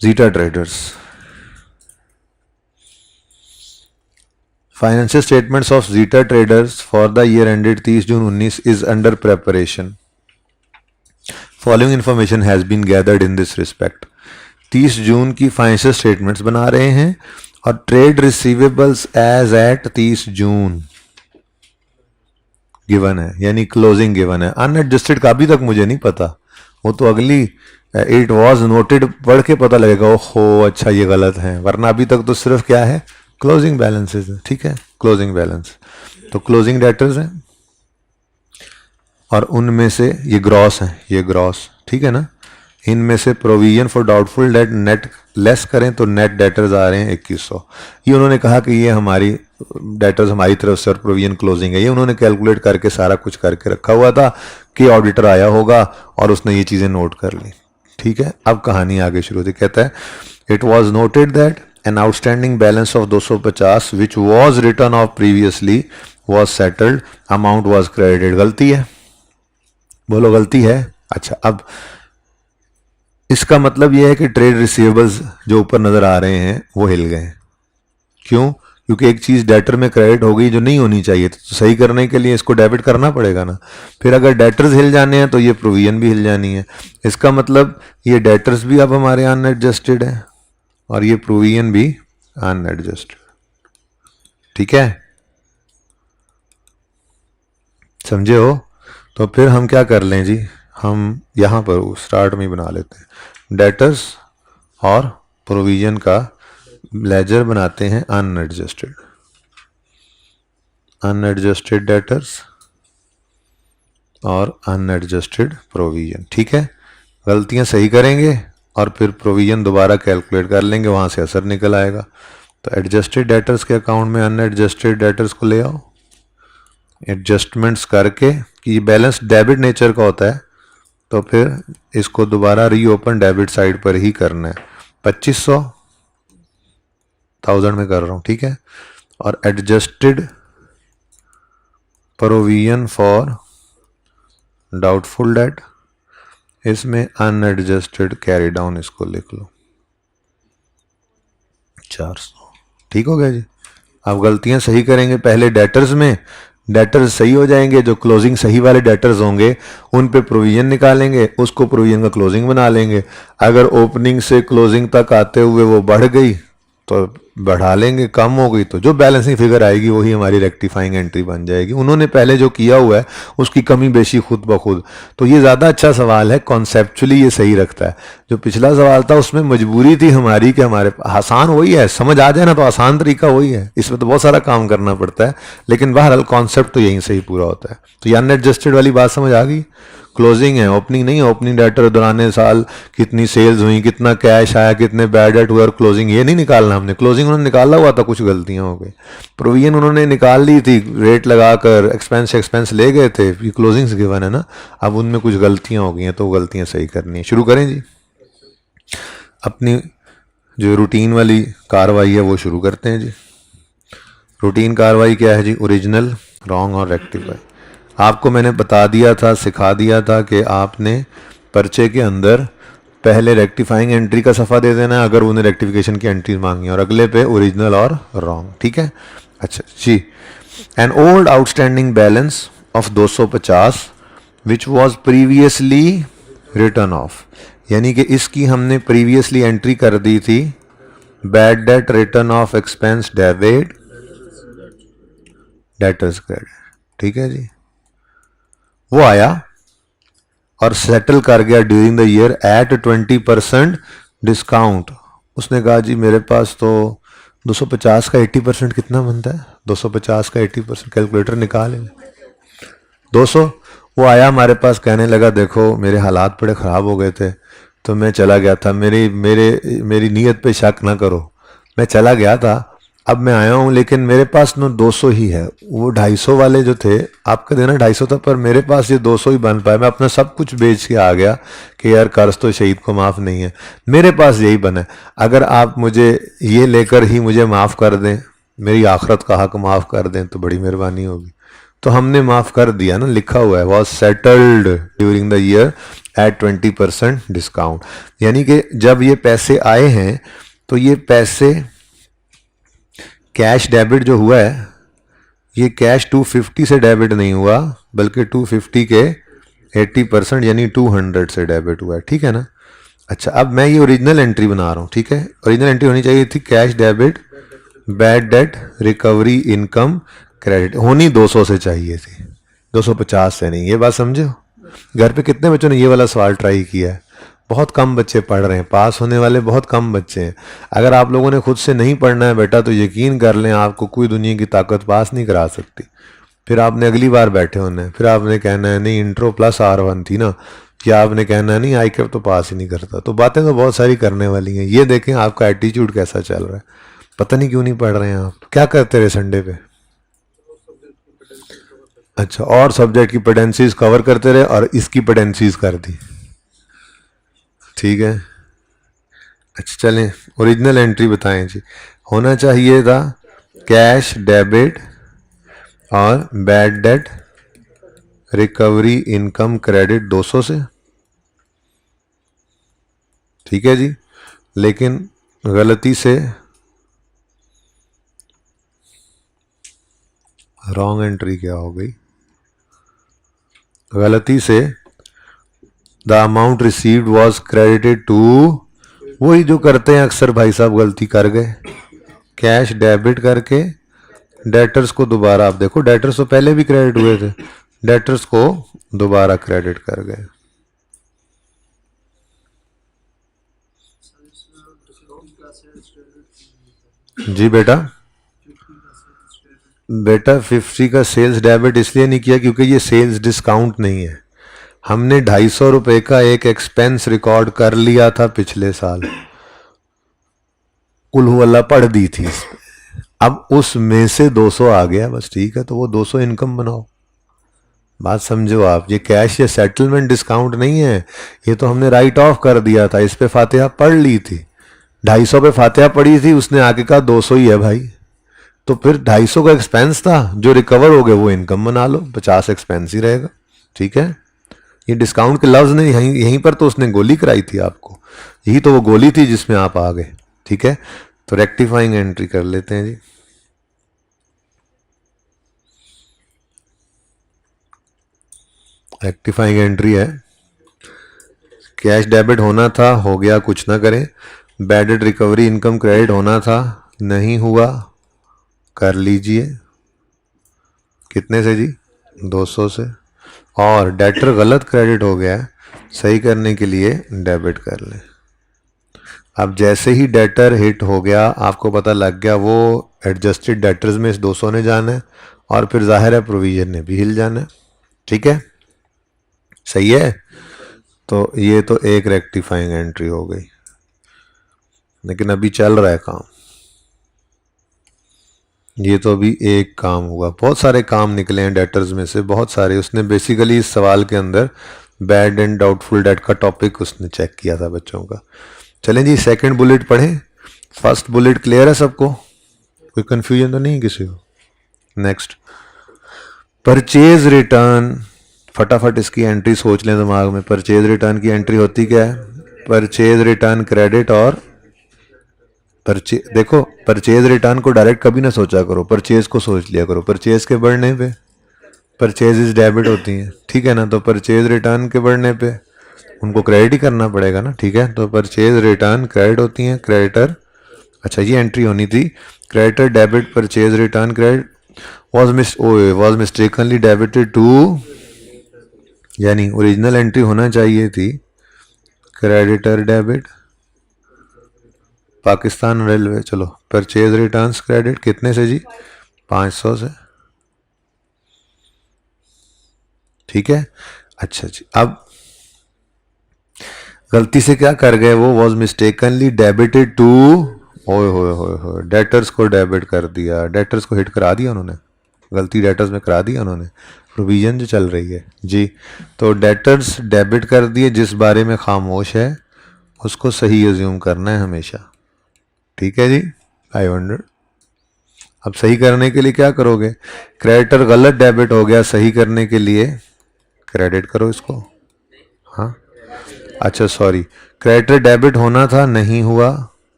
Zeta Traders. Financial statements of Zeta Traders for the year ended 30 June 19 is under preparation. Following information has been gathered in this respect. 30 जून की financial statements बना रहे हैं और trade receivables as at 30 June given है, यानी closing given है. Unadjusted का अभी तक मुझे नहीं पता, वो तो अगली इट वॉज नोटेड पढ़ के पता लगेगा. ओहो अच्छा ये गलत है, वरना अभी तक तो सिर्फ क्या है, क्लोजिंग बैलेंसेस है. ठीक है, क्लोजिंग बैलेंस. तो क्लोजिंग डेटर्स हैं और उनमें से ये ग्रॉस है, ये ग्रॉस. ठीक है ना. इनमें से provision for doubtful date net less करें तो नेट डेटर्स आ रहे हैं 2100. ये उन्होंने कहा कि ये हमारी डेटर्स हमारी तरफ से और प्रोविजन क्लोजिंग है. ये उन्होंने कैलकुलेट करके सारा कुछ करके रखा हुआ था कि ऑडिटर आया होगा और उसने ये चीज़ें नोट कर ली. ठीक है, अब कहानी आगे शुरू होती. कहता है it was noted that an outstanding balance of 250 which was return of previously was settled, amount was credited. गलती है, बोलो गलती है. अच्छा, अब इसका मतलब यह है कि ट्रेड रिसीवेबल्स जो ऊपर नजर आ रहे हैं वो हिल गए. क्यों? क्योंकि एक चीज डेटर में क्रेडिट हो गई जो नहीं होनी चाहिए, तो सही करने के लिए इसको डेबिट करना पड़ेगा ना. फिर अगर डेटर्स हिल जाने हैं तो ये प्रोविजन भी हिल जानी है. इसका मतलब ये डेटर्स भी अब हमारे अनएडजस्टेड है और ये प्रोविजन भी अनएडजस्टेड. ठीक है, समझे हो? तो फिर हम क्या कर लें जी, हम यहाँ पर स्टार्ट में बना लेते हैं. डेटर्स और प्रोविजन का लेजर बनाते हैं अनएडजस्टेड. अनएडजस्टेड डेटर्स और अनएडजस्टेड प्रोविजन. ठीक है, गलतियाँ सही करेंगे और फिर प्रोविजन दोबारा कैलकुलेट कर लेंगे, वहाँ से असर निकल आएगा. तो एडजस्टेड डेटर्स के अकाउंट में अनएडजस्टेड डेटर्स को ले आओ, एडजस्टमेंट्स करके कि ये बैलेंस डेबिट नेचर का होता है, तो फिर इसको दोबारा रीओपन डेबिट साइड पर ही करना है. 2500 में कर रहा हूँ. ठीक है, और adjusted provision for doubtful date, इसमें अनएडजस्टेड कैरी डाउन इसको लिख लो 400. ठीक हो गया जी. अब गलतियां सही करेंगे. पहले डेटर्स में डेटर्स सही हो जाएंगे, जो क्लोजिंग सही वाले डेटर्स होंगे उन पे प्रोविजन निकालेंगे, उसको प्रोविजन का क्लोजिंग बना लेंगे. अगर ओपनिंग से क्लोजिंग तक आते हुए वो बढ़ गई तो बढ़ा लेंगे, कम हो गई तो जो बैलेंसिंग फिगर आएगी वही हमारी रेक्टिफाइंग एंट्री बन जाएगी. उन्होंने पहले जो किया हुआ है उसकी कमी बेशी खुद ब खुद. तो ये ज़्यादा अच्छा सवाल है, कॉन्सेप्चुअली ये सही रखता है. जो पिछला सवाल था उसमें मजबूरी थी हमारी कि हमारे आसान वही है, समझ आ जाए ना तो आसान तरीका वही है, इसमें तो बहुत सारा काम करना पड़ता है, लेकिन बहरहाल कॉन्सेप्ट तो यहीं से ही पूरा होता है. तो ये अनएडजस्टेड वाली बात समझ आ गई. क्लोजिंग है, ओपनिंग नहीं है. ओपनिंग डेटर दौरान साल कितनी सेल्स हुई, कितना कैश आया, कितने बैड डेट हुए, और क्लोजिंग ये नहीं निकालना हमने. क्लोजिंग उन्होंने निकाला हुआ था, कुछ गलतियां हो गई. प्रोविजन उन्होंने निकाल ली थी, रेट लगाकर एक्सपेंस ले गए थे, ये क्लोजिंग से गिवन है ना. अब उनमें कुछ गलतियां हो गई हैं तो गलतियां सही करनी है. शुरू करें जी, अपनी जो रूटीन वाली कार्रवाई है वो शुरू करते हैं जी. रूटीन कार्रवाई क्या है जी? ओरिजिनल, रॉन्ग और रेक्टिफाई. आपको मैंने बता दिया था, सिखा दिया था कि आपने पर्चे के अंदर पहले रेक्टिफाइंग एंट्री का सफ़ा दे देना है अगर उन्हें रेक्टिफिकेशन की एंट्री मांगी, और अगले पे ओरिजिनल और रॉन्ग. ठीक है. अच्छा जी, an old outstanding balance of 250 which was previously written off, यानी कि इसकी हमने प्रीवियसली एंट्री कर दी थी. Bad debt written off expense debit debtors credit. ठीक है जी, वो आया और सेटल कर गया during the year at 20% discount. उसने कहा जी मेरे पास तो 250 का 80% कितना बनता है? 250 का 80% कैलकुलेटर निकाल 200. वो आया हमारे पास, कहने लगा देखो मेरे हालात बड़े ख़राब हो गए थे तो मैं चला गया था, मेरी नीयत पे शक ना करो, मैं चला गया था, अब मैं आया हूँ, लेकिन मेरे पास ना 200 ही है. वो 250 वाले जो थे आपका देना 250 था, पर मेरे पास ये 200 ही बन पाया. मैं अपना सब कुछ बेच के आ गया कि यार कर्ज तो शहीद को माफ़ नहीं है, मेरे पास यही बना. अगर आप मुझे ये लेकर ही मुझे माफ़ कर दें, मेरी आखरत का हक माफ़ कर दें तो बड़ी मेहरबानी होगी. तो हमने माफ़ कर दिया ना, लिखा हुआ है was settled during the year at 20% discount. यानी कि जब ये पैसे आए हैं तो ये पैसे कैश डेबिट जो हुआ है, ये कैश 250 से डेबिट नहीं हुआ, बल्कि 250 के 80% यानी 200 से डेबिट हुआ है। ठीक है ना। अच्छा, अब मैं ये ओरिजिनल एंट्री बना रहा हूँ। ठीक है, ओरिजिनल एंट्री होनी चाहिए थी cash debit bad debt recovery income credit, होनी 200 से चाहिए थी, 250 से नहीं। ये बात समझो। घर पे कितने बच्चों ने ये वाला सवाल ट्राई किया है? बहुत कम बच्चे पढ़ रहे हैं, पास होने वाले बहुत कम बच्चे हैं। अगर आप लोगों ने खुद से नहीं पढ़ना है बेटा, तो यकीन कर लें आपको कोई दुनिया की ताकत पास नहीं करा सकती। फिर आपने अगली बार बैठे होना है, फिर आपने कहना है नहीं इंट्रो प्लस R1 थी ना, या आपने कहना है नहीं आई कैप तो पास ही नहीं करता। तो बातें तो बहुत सारी करने वाली हैं। ये देखें आपका एटीट्यूड कैसा चल रहा है। पता नहीं क्यों नहीं पढ़ रहे हैं आप। क्या करते रहे संडे पे? अच्छा, और सब्जेक्ट की पेडेंसीज कवर करते रहे और इसकी पेडेंसीज कर दी। ठीक है। अच्छा चलें, ओरिजिनल एंट्री बताएं जी। होना चाहिए था कैश डेबिट और bad date recovery income credit 200 से। ठीक है जी, लेकिन गलती से रॉन्ग एंट्री क्या हो गई? गलती से the amount received was credited to, वही जो करते हैं अक्सर भाई साहब, गलती कर गए। कैश डेबिट करके डेटर्स को दोबारा, आप देखो डेटर्स तो पहले भी क्रेडिट हुए थे, डेटर्स को दोबारा क्रेडिट कर गए। जी बेटा, बेटा 50 का सेल्स डेबिट इसलिए नहीं किया क्योंकि ये सेल्स डिस्काउंट नहीं है। हमने 250 रुपए का एक एक्सपेंस रिकॉर्ड कर लिया था पिछले साल, कुल हुआ पढ़ दी थी इसमें। अब उसमें से 200 आ गया, बस ठीक है, तो वो 200 इनकम बनाओ। बात समझो आप, ये कैश या सेटलमेंट डिस्काउंट नहीं है, ये तो हमने राइट ऑफ कर दिया था। इस पे फातिहा पढ़ ली थी, 250 पे फातिहा पढ़ी थी, उसने आके कहा 200 ही है भाई, तो फिर 250 का एक्सपेंस था, जो रिकवर हो गए वो इनकम बना लो, 50 एक्सपेंस ही रहेगा। ठीक है, ये डिस्काउंट के लफ्ज ने यहीं पर तो उसने गोली कराई थी आपको, यही तो वो गोली थी जिसमें आप आ गए। ठीक है, तो रेक्टिफाइंग एंट्री कर लेते हैं जी। रेक्टिफाइंग एंट्री है, कैश डेबिट होना था, हो गया, कुछ ना करें। Bad debt recovery income credit होना था, नहीं हुआ, कर लीजिए। कितने से जी? 200 से। और डेटर गलत क्रेडिट हो गया है, सही करने के लिए डेबिट कर लें। अब जैसे ही डेटर हिट हो गया, आपको पता लग गया वो एडजस्टेड डेटर्स में इस 200 ने जाना है, और फिर जाहिर है प्रोविजन ने भी हिल जाना है। ठीक है, सही है। तो ये तो एक रेक्टिफाइंग एंट्री हो गई, लेकिन अभी चल रहा है काम। ये तो अभी एक काम हुआ, बहुत सारे काम निकले हैं डेटर्स में से, बहुत सारे। उसने बेसिकली इस सवाल के अंदर बैड एंड डाउटफुल डेट का टॉपिक उसने चेक किया था बच्चों का। चलें जी, सेकंड बुलेट पढ़ें। फर्स्ट बुलेट क्लियर है सबको? कोई कंफ्यूजन तो नहीं किसी को? Next, purchase return. फटाफट इसकी एंट्री सोच लें दिमाग में। परचेज रिटर्न की एंट्री होती क्या है? परचेज रिटर्न क्रेडिट और देखो, परचेज रिटर्न को डायरेक्ट कभी ना सोचा करो, परचेज को सोच लिया करो। परचेज के बढ़ने पे परचेज डेबिट होती हैं, ठीक है ना, तो परचेज रिटर्न के बढ़ने पे उनको क्रेडिट ही करना पड़ेगा ना। ठीक है, तो परचेज रिटर्न क्रेडिट होती हैं, क्रेडिटर। अच्छा, ये एंट्री होनी थी, creditor debit purchase return credit was mistakenly debited to, यानी ओरिजिनल एंट्री होना चाहिए थी क्रेडिटर डेबिट पाकिस्तान रेलवे। चलो, परचेज रिटर्न्स क्रेडिट कितने से जी? 500 से। ठीक है, अच्छा जी। अब गलती से क्या कर गए वो? वॉज मिस्टेकनली डेबिटेड टू, ओए होए होए होए, डेटर्स को डेबिट कर दिया, डेटर्स को हिट करा दिया उन्होंने, गलती डेटर्स में करा दिया उन्होंने, प्रोविजन जो चल रही है जी। तो डेटर्स डेबिट कर दिए, जिस बारे में खामोश है उसको सही एज्यूम करना है हमेशा। ठीक है जी, 500। अब सही करने के लिए क्या करोगे, क्रेडिटर गलत डेबिट हो गया, सही करने के लिए क्रेडिट करो इसको। हाँ अच्छा सॉरी, क्रेडिटर डेबिट होना था नहीं हुआ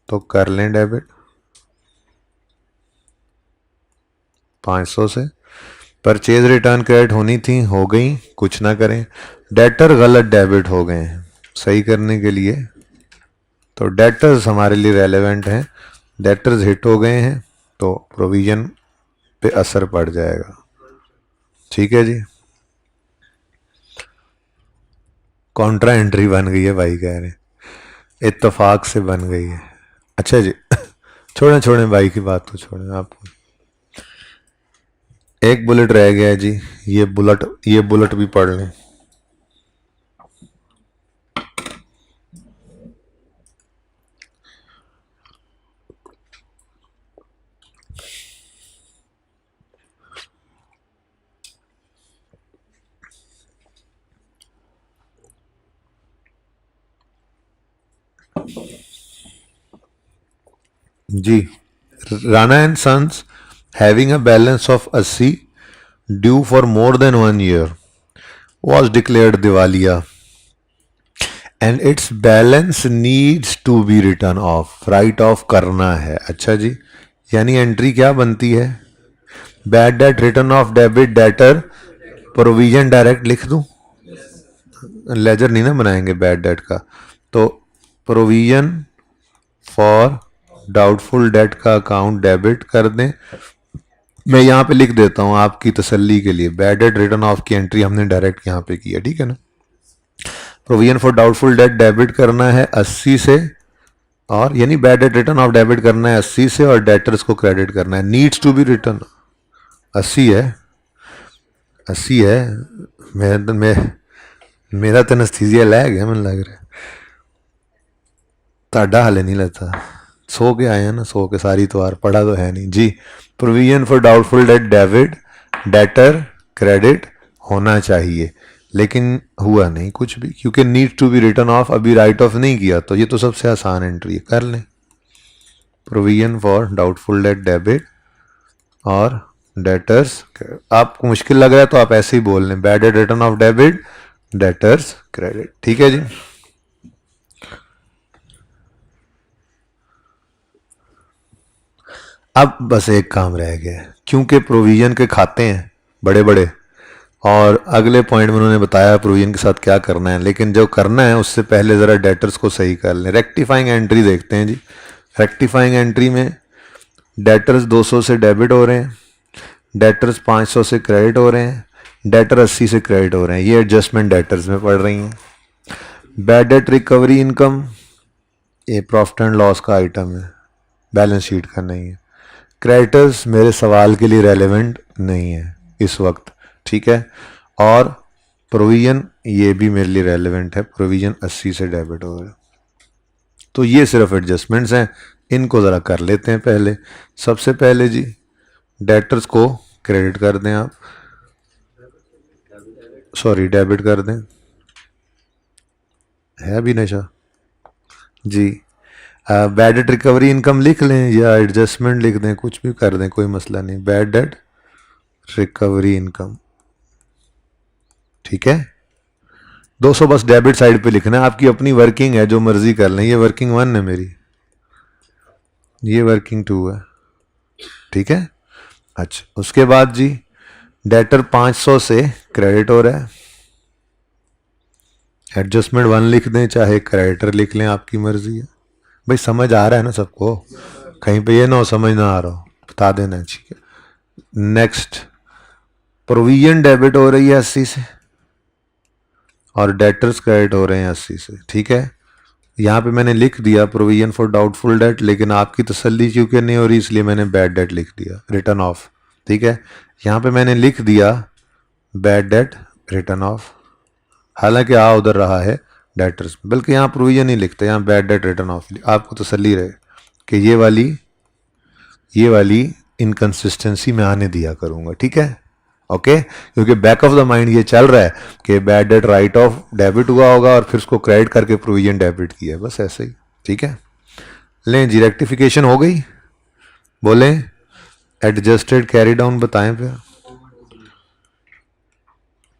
तो कर लें डेबिट 500 से। परचेज रिटर्न क्रेडिट होनी थी, हो गई, कुछ ना करें। डेटर गलत डेबिट हो गए हैं, सही करने के लिए तो डेटर्स हमारे लिए रेलेवेंट हैं। डेटर्स हिट हो गए हैं तो प्रोविजन पे असर पड़ जाएगा। ठीक है जी, कॉन्ट्रा एंट्री बन गई है भाई कह रहे, इत्तेफाक से बन गई है। अच्छा जी छोड़ें छोड़ें भाई की बात तो छोड़ें, आपको एक बुलेट रह गया है जी, ये बुलेट भी पढ़ लें। जी, Rana and sons having a balance of 80 due for more than 1 year was declared दिवालिया and its balance needs to be written off, write off करना है। अच्छा जी, यानी एंट्री क्या बनती है, bad debt written of debit debtor provision direct लिख दूं, लेजर नहीं ना बनाएंगे बैड डेट का, तो प्रोविजन फॉर डाउटफुल डेट का अकाउंट डेबिट कर दें। मैं यहाँ पे लिख देता हूँ आपकी तसल्ली के लिए, बैड डेट रिटर्न ऑफ की एंट्री हमने डायरेक्ट यहाँ पे की है, ठीक है ना। Provision for doubtful debt debit करना है 80 से, और यानी bad debt written of debit करना है 80 से और डेटर्स को क्रेडिट करना है। नीड्स टू बी रिटर्न 80 है, 80 है। मेरा तो नस्थीजिया लै गया, मन लग रहा ताडा हाले नहीं लगता, सो के आए हैं ना, सो के सारी तवार पढ़ा तो है नहीं जी। Provision for doubtful debt debit debtor credit होना चाहिए, लेकिन हुआ नहीं कुछ भी, क्योंकि need to be written off अभी राइट ऑफ नहीं किया, तो ये तो सबसे आसान एंट्री है, कर लें। Provision for doubtful debt debit और डेटर्स, आपको मुश्किल लग रहा है तो आप ऐसे ही बोल लें, bad debt written of debit debtors credit. ठीक है जी, अब बस एक काम रह गया है, क्योंकि प्रोविजन के खाते हैं बड़े बड़े, और अगले पॉइंट में उन्होंने बताया प्रोविजन के साथ क्या करना है, लेकिन जो करना है उससे पहले ज़रा डेटर्स को सही कर लें। रेक्टिफाइंग एंट्री देखते हैं जी। रेक्टिफाइंग एंट्री में डेटर्स 200 से डेबिट हो रहे हैं, डेटर्स 500 से क्रेडिट हो रहे हैं, डेटर 80 से क्रेडिट हो रहे हैं, ये एडजस्टमेंट डेटर्स में पड़ रही हैं। बैड डेट रिकवरी इनकम ये प्रॉफिट एंड लॉस का आइटम है, बैलेंस शीट का नहीं है। क्रेडिटर्स मेरे सवाल के लिए रेलेवेंट नहीं है इस वक्त, ठीक है। और प्रोविजन ये भी मेरे लिए रेलेवेंट है, प्रोविजन 80 से डेबिट हो रहा है। तो ये सिर्फ एडजस्टमेंट्स हैं, इनको ज़रा कर लेते हैं पहले। सबसे पहले जी डेटर्स को क्रेडिट कर दें आप, सॉरी डेबिट कर दें, है अभी नशा जी। बैड डेट रिकवरी इनकम लिख लें या एडजस्टमेंट लिख दें, कुछ भी कर दें, कोई मसला नहीं। बैड डेट रिकवरी इनकम, ठीक है। 200 बस डेबिट साइड पे लिखना है, आपकी अपनी वर्किंग है, जो मर्जी कर लें। ये वर्किंग 1 है मेरी, ये वर्किंग 2 है, ठीक है। अच्छा, उसके बाद जी डेटर 500 से क्रेडिट हो रहा है, एडजस्टमेंट 1 लिख दें, चाहे क्रेडिटर लिख लें, आपकी मर्जी है। भाई समझ आ रहा है ना सबको, कहीं पे ये ना हो समझ ना आ रहा हो, बता देना, ठीक है। नेक्स्ट, प्रोविजन डेबिट हो रही है 80 से और डेटर्स क्रेडिट हो रहे हैं 80 से, ठीक है। यहाँ पे मैंने लिख दिया प्रोविजन फॉर डाउटफुल डेट, लेकिन आपकी तसल्ली क्योंकि नहीं हो रही इसलिए मैंने बैड डेट लिख दिया, रिटर्न ऑफ, ठीक है। यहाँ पे मैंने लिख दिया बैड डेट रिटर्न ऑफ, हालांकि उधर रहा है डेटर्स, बल्कि यहाँ प्रोविजन नहीं लिखते, यहाँ बैड डेट रिटर्न ऑफ, आपको तसल्ली रहे कि ये वाली इनकन्सिस्टेंसी मैं आने दिया करूँगा, ठीक है, ओके। क्योंकि बैक ऑफ द माइंड ये चल रहा है कि bad debt right of debit हुआ होगा और फिर उसको क्रेडिट करके प्रोविजन डेबिट किया, बस ऐसे ही, ठीक है। लें जी, रेक्टिफिकेशन हो गई, बोलें एडजस्टेड कैरी डाउन बताएं फिर।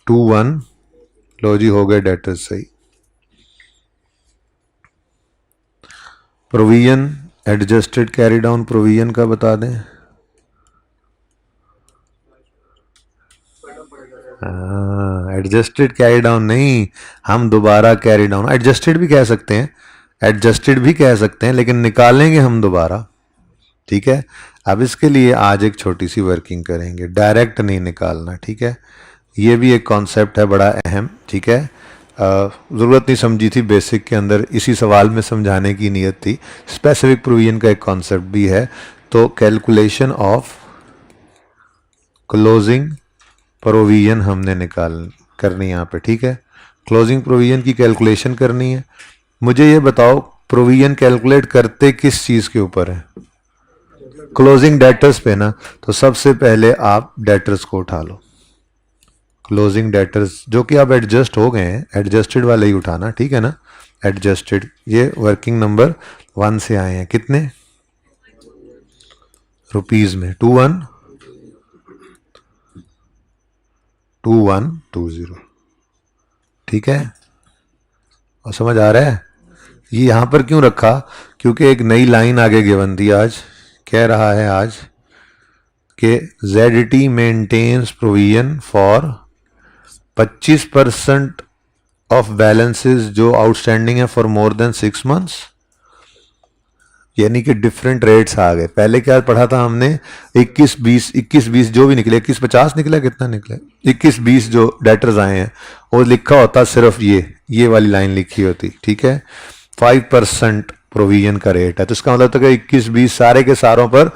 2-1, लो जी हो गए डेटर्स सही। Provision adjusted carry down provision का बता दें। एडजस्टेड कैरी डाउन नहीं, हम दोबारा कैरी डाउन, एडजस्टेड भी कह सकते हैं, एडजस्टेड भी कह सकते हैं, लेकिन निकालेंगे हम दोबारा। ठीक है, अब इसके लिए आज एक छोटी सी वर्किंग करेंगे, डायरेक्ट नहीं निकालना। ठीक है, ये भी एक कॉन्सेप्ट है बड़ा अहम। ठीक है, ज़रूरत नहीं समझी थी बेसिक के अंदर, इसी सवाल में समझाने की नीयत थी। स्पेसिफिक प्रोविजन का एक कॉन्सेप्ट भी है। तो कैलकुलेशन ऑफ क्लोजिंग प्रोविजन हमने निकाल करनी है यहाँ पे। ठीक है, क्लोजिंग प्रोविजन की कैलकुलेशन करनी है। मुझे ये बताओ प्रोविजन कैलकुलेट करते किस चीज़ के ऊपर है? क्लोजिंग डेटर्स पे ना। तो सबसे पहले आप डेटर्स को उठा लो, क्लोजिंग डेटर्स जो कि आप एडजस्ट हो गए हैं, एडजस्टेड वाले ही उठाना। ठीक है ना, एडजस्टेड, ये वर्किंग नंबर 1 से आए हैं, कितने रुपीज में? 2120। ठीक है, और समझ आ रहा है? ये यहां पर क्यों रखा? क्योंकि एक नई लाइन आगे गिवन थी। आज कह रहा है आज कि ZT maintains provision for 25% of balances जो आउटस्टैंडिंग है फॉर मोर देन 6 मंथ्स। यानी कि डिफरेंट रेट्स आ गए। पहले क्या पढ़ा था हमने? 21-20 जो भी निकले, 21-50 निकला, कितना निकला? 21-20 जो डेटर्स आए हैं वो लिखा होता सिर्फ ये वाली लाइन लिखी होती। ठीक है, 5% प्रोविजन का रेट है, तो इसका मतलब था कि 21-20 सारे के सारों पर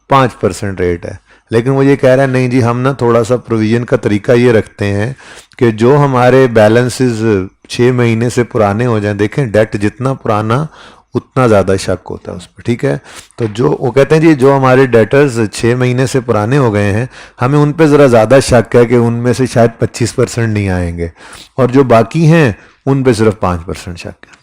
5% रेट है। लेकिन वो ये कह रहा है नहीं जी, हम ना थोड़ा सा प्रोविजन का तरीका ये रखते हैं कि जो हमारे बैलेंसेस 6 महीने से पुराने हो जाएं। देखें, डेट जितना पुराना उतना ज़्यादा शक होता है उस पर। ठीक है, तो जो वो कहते हैं जी, जो हमारे डेटर्स 6 महीने से पुराने हो गए हैं, हमें उन पे ज़रा ज़्यादा शक है कि उनमें से शायद 25% नहीं आएंगे, और जो बाकी हैं उन पे सिर्फ 5% शक है।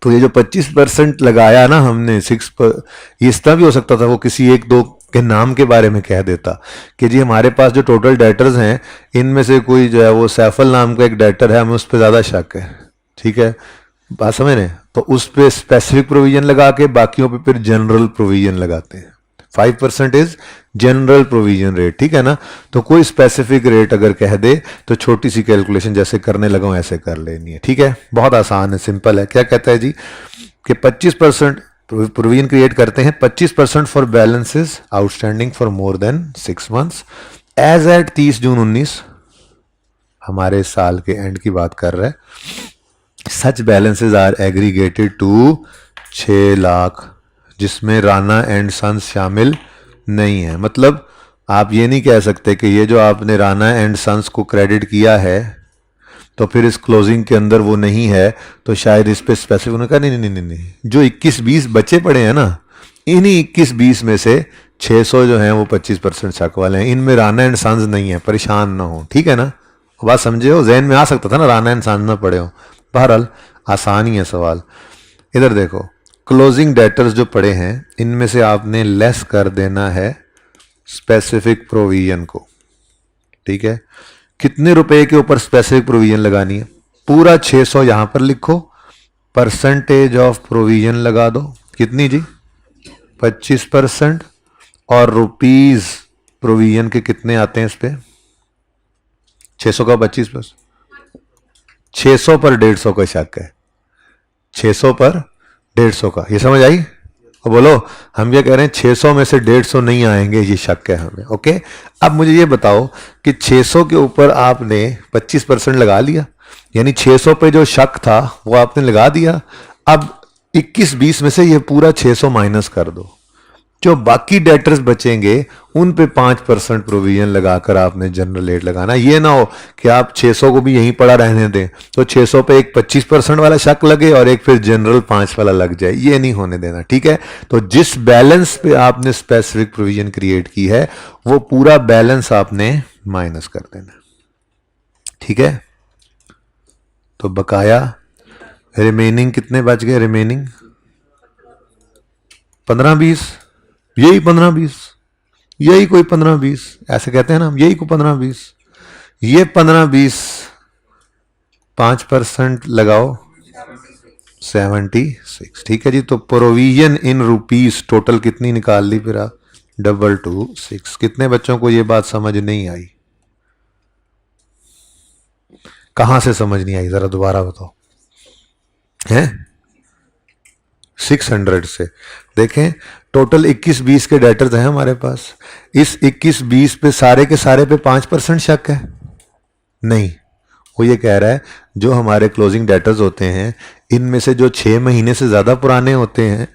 तो ये जो 25% लगाया ना हमने 6 पर, ये इस तरह भी हो सकता था वो किसी एक दो के नाम के बारे में कह देता कि जी हमारे पास जो टोटल डेटर्स हैं इनमें से कोई जो है वो सैफल नाम का एक डेटर है, हमें उस पर ज़्यादा शक है। ठीक है, बात समझ रहे हैं? तो उस पर स्पेसिफिक प्रोविजन लगा के बाकियों पे फिर जनरल प्रोविजन लगाते हैं। 5% इज जनरल प्रोविजन रेट। ठीक है ना, तो कोई स्पेसिफिक रेट अगर कह दे तो छोटी सी कैलकुलेशन जैसे करने लगा हूं ऐसे कर लेनी है। ठीक है, बहुत आसान है, सिंपल है। क्या कहता है जी कि 25% प्रोविजन क्रिएट करते हैं, 25% for balances outstanding for more than 6 months as at 30 June 19, हमारे साल के एंड की बात कर रहा है। Such balances are aggregated to 6 lakh, जिसमें राणा एंड सन्स शामिल नहीं है। मतलब आप ये नहीं कह सकते कि ये जो आपने राणा एंड सन्स को क्रेडिट किया है तो फिर इस क्लोजिंग के अंदर वो नहीं है, तो शायद इस पे स्पेसिफिक उन्होंने कहा नहीं नहीं नहीं नहीं, जो 21-20 बचे पड़े हैं ना, इन्हीं 21-20 में से 600 जो हैं वो 25% शक वाले हैं, इनमें राणा एंड सन्स नहीं है, परेशान ना हो। ठीक है ना, बात समझे हो? जहन में आ सकता था ना राणा एंड सन्स ना पड़े हो। बहरहाल आसान ही है सवाल। इधर देखो, क्लोजिंग डेटर्स जो पड़े हैं इनमें से आपने लेस कर देना है स्पेसिफिक प्रोविजन को। ठीक है, कितने रुपए के ऊपर स्पेसिफिक प्रोविजन लगानी है? पूरा 600 यहां पर लिखो, परसेंटेज ऑफ प्रोविजन लगा दो, कितनी जी? 25%, और रुपीज प्रोविजन के कितने आते हैं इस पे? 600 का 25%, 600 पर 150 का शक है, 600 पर 150 का, ये समझ आई? और बोलो, हम क्या कह रहे हैं, 600 में से 150 नहीं आएंगे, ये शक है हमें। ओके, अब मुझे ये बताओ कि 600 के ऊपर आपने 25% लगा लिया, यानी 600 पे जो शक था वो आपने लगा दिया। अब 21-20 में से ये पूरा 600 माइनस कर दो, जो बाकी डेटर्स बचेंगे उन पे 5% प्रोविजन लगाकर आपने जनरल रेट लगाना। ये ना हो कि आप 600 को भी यहीं पड़ा रहने दें, तो 600 पे एक 25% वाला शक लगे और एक फिर जनरल 5 वाला लग जाए, ये नहीं होने देना। ठीक है, तो जिस बैलेंस पे आपने स्पेसिफिक प्रोविजन क्रिएट की है वो पूरा बैलेंस आपने माइनस कर देना। ठीक है, तो बकाया रिमेनिंग कितने बच गए? रिमेनिंग 15-20, यही 15-20, यही कोई 15-20 ऐसे कहते हैं ना हम, यही को 15-20, ये 15-20 5% लगाओ 76। ठीक है जी। तो प्रोविजन इन रुपीस टोटल कितनी निकाल ली फिर आप? 226। कितने बच्चों को ये बात समझ नहीं आई? कहां से समझ नहीं आई जरा दोबारा बताओ। हैं 600 से। देखें टोटल 21-20 के डेटर्स हैं हमारे पास। इस 21-20 पे सारे के सारे पे 5% शक है? नहीं। वो ये कह रहा है जो हमारे क्लोजिंग डेटर्स होते हैं इनमें से जो 6 महीने से ज़्यादा पुराने होते हैं,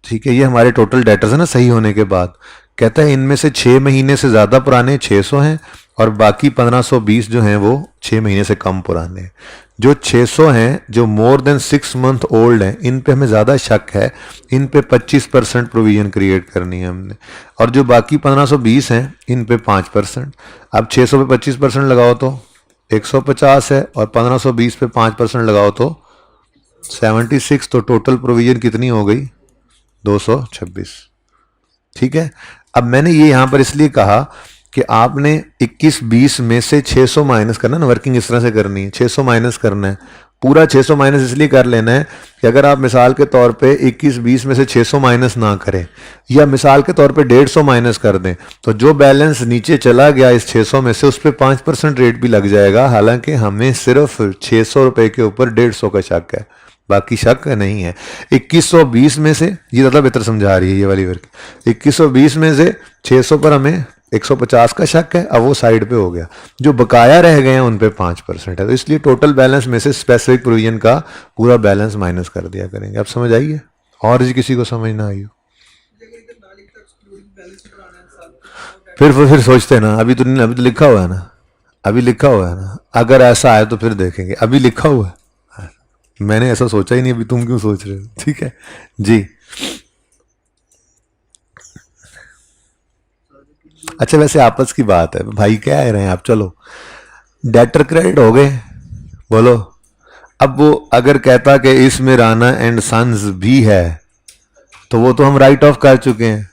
ठीक है, ये हमारे टोटल डेटर्स है ना सही होने के बाद, कहता है इनमें से 6 महीने से ज़्यादा पुराने 600 हैं और बाकी 1520 जो हैं वो 6 महीने से कम पुराने हैं। जो 600 हैं जो मोर देन 6 मंथ ओल्ड हैं इन पे हमें ज़्यादा शक है, इन पे 25% प्रोविजन क्रिएट करनी है हमने। और जो बाकी 1520 हैं इन पे 5%। अब 600 पे 25% लगाओ तो 150 है और 1520 पे 5% लगाओ तो 76। तो टोटल प्रोविजन कितनी हो गई? 226। ठीक है। अब मैंने ये यहां पर इसलिए कहा कि आपने 21-20 में से 600 माइनस करना ना, वर्किंग इस तरह से करनी है, 600 माइनस करना है। पूरा 600 माइनस इसलिए कर लेना है कि अगर आप मिसाल के तौर पे 21-20 में से 600 माइनस ना करें या मिसाल के तौर पे 150 माइनस कर दें तो जो बैलेंस नीचे चला गया इस 600 में से उस पर 5% रेट भी लग जाएगा। हालांकि हमें सिर्फ 600 रुपए के ऊपर 150 का शक है, बाकी शक नहीं है। 2120 में से, ये ज़्यादा बेहतर समझा रही है ये वाली वर्क, 2120 में से 600 पर हमें 150 का शक है, अब वो साइड पे हो गया। जो बकाया रह गए हैं उन पे 5% है, तो इसलिए टोटल बैलेंस में से स्पेसिफिक प्रोविजन का पूरा बैलेंस माइनस कर दिया करेंगे। अब समझ आई है? और जी किसी को समझ ना आई हो फिर सोचते हैं ना, अभी तो लिखा हुआ है ना, अभी लिखा हुआ है ना। अगर ऐसा है तो फिर देखेंगे, अभी लिखा हुआ है। मैंने ऐसा सोचा ही नहीं, अभी तुम क्यों सोच रहे हो? ठीक है जी। अच्छा वैसे आपस की बात है भाई, क्या कह रहे हैं आप? चलो डेटर क्रेडिट हो गए, बोलो। अब वो अगर कहता कि इसमें राणा एंड सन्स भी है तो वो तो हम राइट ऑफ कर चुके हैं।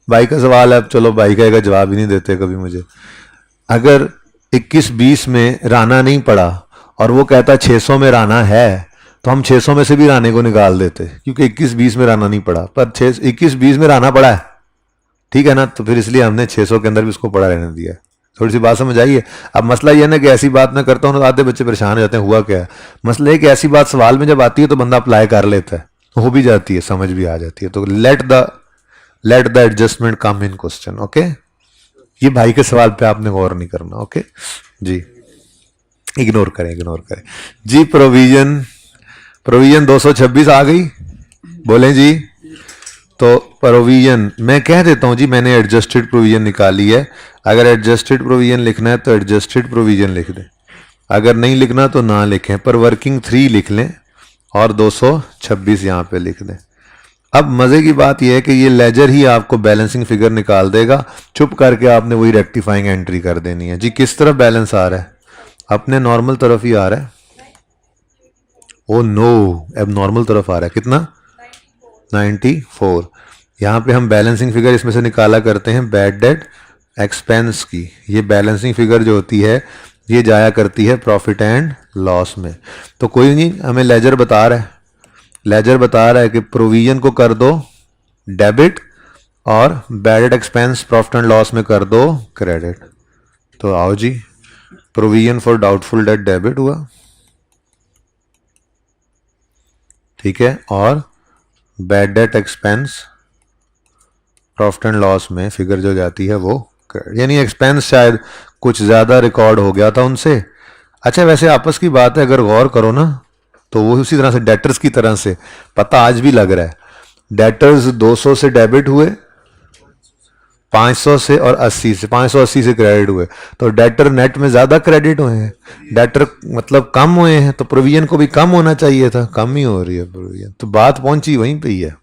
भाई का सवाल है, अब चलो भाई का जवाब ही नहीं देते कभी मुझे। अगर 21-20 में राणा नहीं पड़ा और वो कहता 600 में राणा है तो हम 600 में से भी राणे को निकाल देते, क्योंकि 21-20 में राणा नहीं पड़ा, पर 21-20 में राणा पड़ा है, ठीक है ना। तो फिर इसलिए हमने 600 के अंदर भी उसको पड़ा रहने दिया। थोड़ी सी बात समझ आई है? अब मसला यह ना कि ऐसी बात मैं करता हूँ तो आधे बच्चे परेशान हो जाते हैं, हुआ क्या है। मसला है कि ऐसी बात सवाल में जब आती है तो बंदा अप्लाई कर लेता है, हो भी जाती है, समझ भी आ जाती है। तो let the adjustment come in question. Okay, ये भाई के सवाल पे आपने गौर नहीं करना। ओके जी, इग्नोर करें जी। प्रोविजन 226 आ गई, बोले जी। तो प्रोविजन मैं कह देता हूं जी, मैंने एडजस्टेड प्रोविजन निकाली है। अगर एडजस्टेड प्रोविजन लिखना है तो एडजस्टेड प्रोविजन लिख दें, अगर नहीं लिखना तो ना लिखें, पर वर्किंग 3 लिख लें और 226 यहां पे लिख दें। अब मजे की बात यह है कि ये लेजर ही आपको बैलेंसिंग फिगर निकाल देगा, चुप करके आपने वही रेक्टिफाइंग एंट्री कर देनी है जी। किस तरफ बैलेंस आ रहा है? अपने नॉर्मल तरफ ही आ रहा है। ओ नो, अब नॉर्मल तरफ आ रहा है। कितना? 94। यहाँ पे हम बैलेंसिंग फिगर इसमें से निकाला करते हैं बैड डेट एक्सपेंस की। ये बैलेंसिंग फिगर जो होती है ये जाया करती है प्रॉफिट एंड लॉस में। तो कोई नहीं, हमें लेजर बता रहा है, लेजर बता रहा है कि प्रोविजन को कर दो डेबिट और bad debt expense profit and loss में कर दो क्रेडिट। तो आओ जी, provision for doubtful debt debit हुआ, ठीक है, और bad debt expense profit and loss में फिगर जो जाती है वो, यानी एक्सपेंस शायद कुछ ज़्यादा रिकॉर्ड हो गया था उनसे। अच्छा वैसे आपस की बात है, अगर गौर करो ना तो वो उसी तरह से डेटर्स की तरह से पता आज भी लग रहा है। डेटर्स 200 से डेबिट हुए, 500 से और 80 से, 580 से क्रेडिट हुए, तो डेटर नेट में ज़्यादा क्रेडिट हुए हैं, डेटर मतलब कम हुए हैं, तो प्रोविजन को भी कम होना चाहिए था, कम ही हो रही है प्रोविजन। तो बात पहुंची वहीं पे ही है,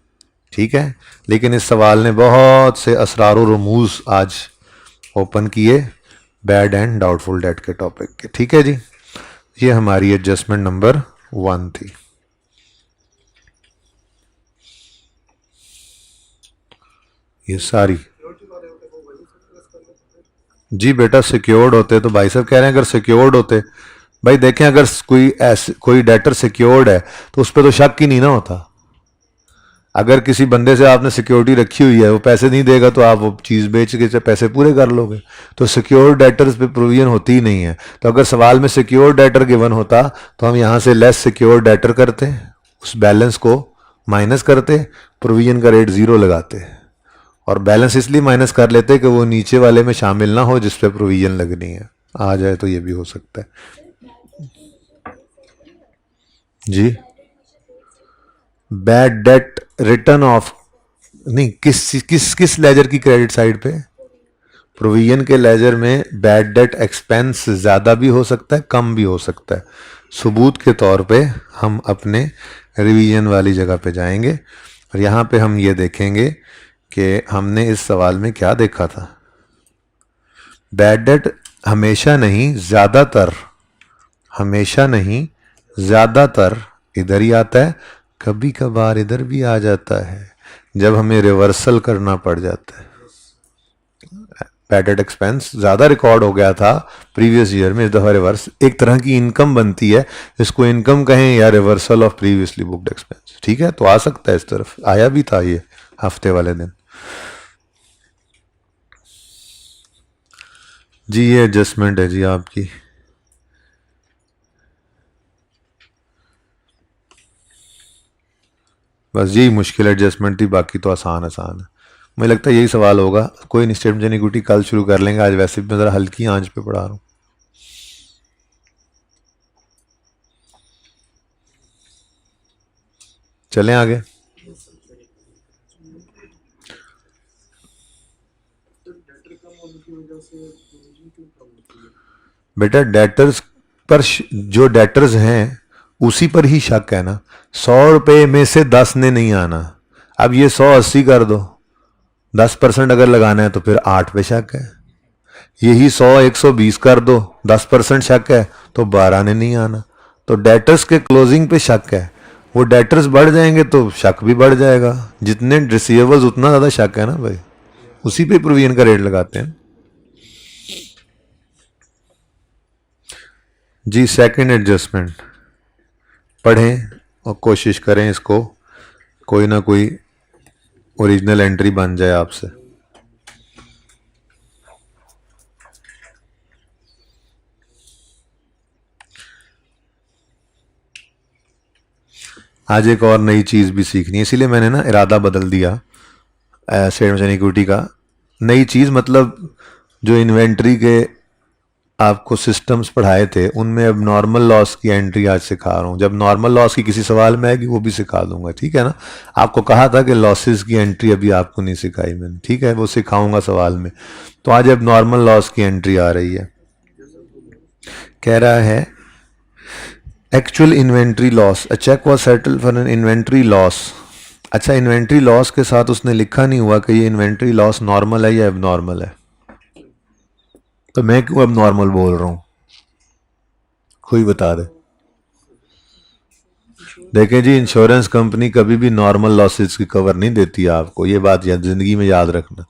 ठीक है। लेकिन इस सवाल ने बहुत से असरार और रमूज आज ओपन किए बैड एंड डाउटफुल डेट के टॉपिक के, ठीक है जी। ये हमारी एडजस्टमेंट नंबर 1 थी। ये सारी जी बेटा सिक्योर्ड होते तो भाई साहब कह रहे हैं अगर सिक्योर्ड होते, भाई देखें अगर कोई डेटर सिक्योर्ड है तो उस पर तो शक ही नहीं ना होता। अगर किसी बंदे से आपने सिक्योरिटी रखी हुई है, वो पैसे नहीं देगा तो आप वो चीज़ बेच के पैसे पूरे कर लोगे, तो सिक्योर्ड डेटर्स पे प्रोविजन होती ही नहीं है। तो अगर सवाल में सिक्योर्ड डेटर गिवन होता तो हम यहाँ से लेस सिक्योर्ड डेटर करते, उस बैलेंस को माइनस करते, प्रोविजन का रेट 0 लगाते, और बैलेंस इसलिए माइनस कर लेते कि वो नीचे वाले में शामिल ना हो जिस पे प्रोविजन लगनी है। आ जाए तो ये भी हो सकता है जी। बैड डेट रिटर्न ऑफ नहीं, किस किस किस लेजर की क्रेडिट साइड पे? प्रोविजन के लेजर में बैड डेट एक्सपेंस ज़्यादा भी हो सकता है, कम भी हो सकता है। सबूत के तौर पे हम अपने रिवीजन वाली जगह पे जाएंगे और यहाँ पे हम ये देखेंगे कि हमने इस सवाल में क्या देखा था। बैड डेट हमेशा नहीं, ज़्यादातर, हमेशा नहीं ज़्यादातर इधर ही आता है, कभी कभार इधर भी आ जाता है जब हमें रिवर्सल करना पड़ जाता है। बैड डेट एक्सपेंस ज़्यादा रिकॉर्ड हो गया था प्रीवियस ईयर में, इस दफ़ा रिवर्स, एक तरह की इनकम बनती है, इसको इनकम कहें या reversal of previously booked expense, ठीक है। तो आ सकता है, इस तरफ आया भी था ये हफ्ते वाले दिन जी। ये एडजस्टमेंट है जी आपकी। बस यही मुश्किल एडजस्टमेंट थी, बाकी तो आसान आसान है। मुझे लगता है यही सवाल होगा। कोई नहीं, स्टेटमेंट ऑफ इक्विटी कल शुरू कर लेंगे, आज वैसे भी मैं ज़रा हल्की आंच पे पढ़ा रहा हूँ। चलें आगे। बेटा डेटर्स पर जो डेटर्स हैं उसी पर ही शक है ना। 100 रुपये में से 10 ने नहीं आना। अब ये 180 कर दो, 10% अगर लगाना है तो फिर 8 पे शक है। यही 120 कर दो, 10% शक है तो 12 ने नहीं आना। तो डेटर्स के क्लोजिंग पे शक है, वो डेटर्स बढ़ जाएंगे तो शक भी बढ़ जाएगा। जितने रिसीवेबल्स उतना ज़्यादा शक है ना भाई, उसी पे प्रोविजन का रेट लगाते हैं जी। सेकंड एडजस्टमेंट पढ़ें और कोशिश करें इसको कोई ना कोई ओरिजिनल एंट्री बन जाए आपसे। आज एक और नई चीज़ भी सीखनी है, इसीलिए मैंने ना इरादा बदल दिया स्टेटमेंट ऑफ इक्विटी का। नई चीज़ मतलब जो इन्वेंट्री के आपको सिस्टम्स पढ़ाए थे उनमें अब नॉर्मल लॉस की एंट्री आज सिखा रहा हूँ। जब नॉर्मल लॉस की किसी सवाल में आएगी वो भी सिखा दूंगा, ठीक है ना। आपको कहा था कि लॉसेस की एंट्री अभी आपको नहीं सिखाई मैंने, ठीक है, वो सिखाऊंगा सवाल में। तो आज अब नॉर्मल लॉस की एंट्री आ रही है। कह रहा है actual inventory loss, a check was settle for an inventory loss. अच्छा, इन्वेंट्री लॉस के साथ उसने लिखा नहीं हुआ कि ये इन्वेंट्री लॉस नॉर्मल है या अब नॉर्मल है, तो मैं क्यों अब नॉर्मल बोल रहा हूं, कोई बता दे। देखें जी, इंश्योरेंस कंपनी कभी भी नॉर्मल लॉसेस की कवर नहीं देती है आपको, ये बात जिंदगी में याद रखना।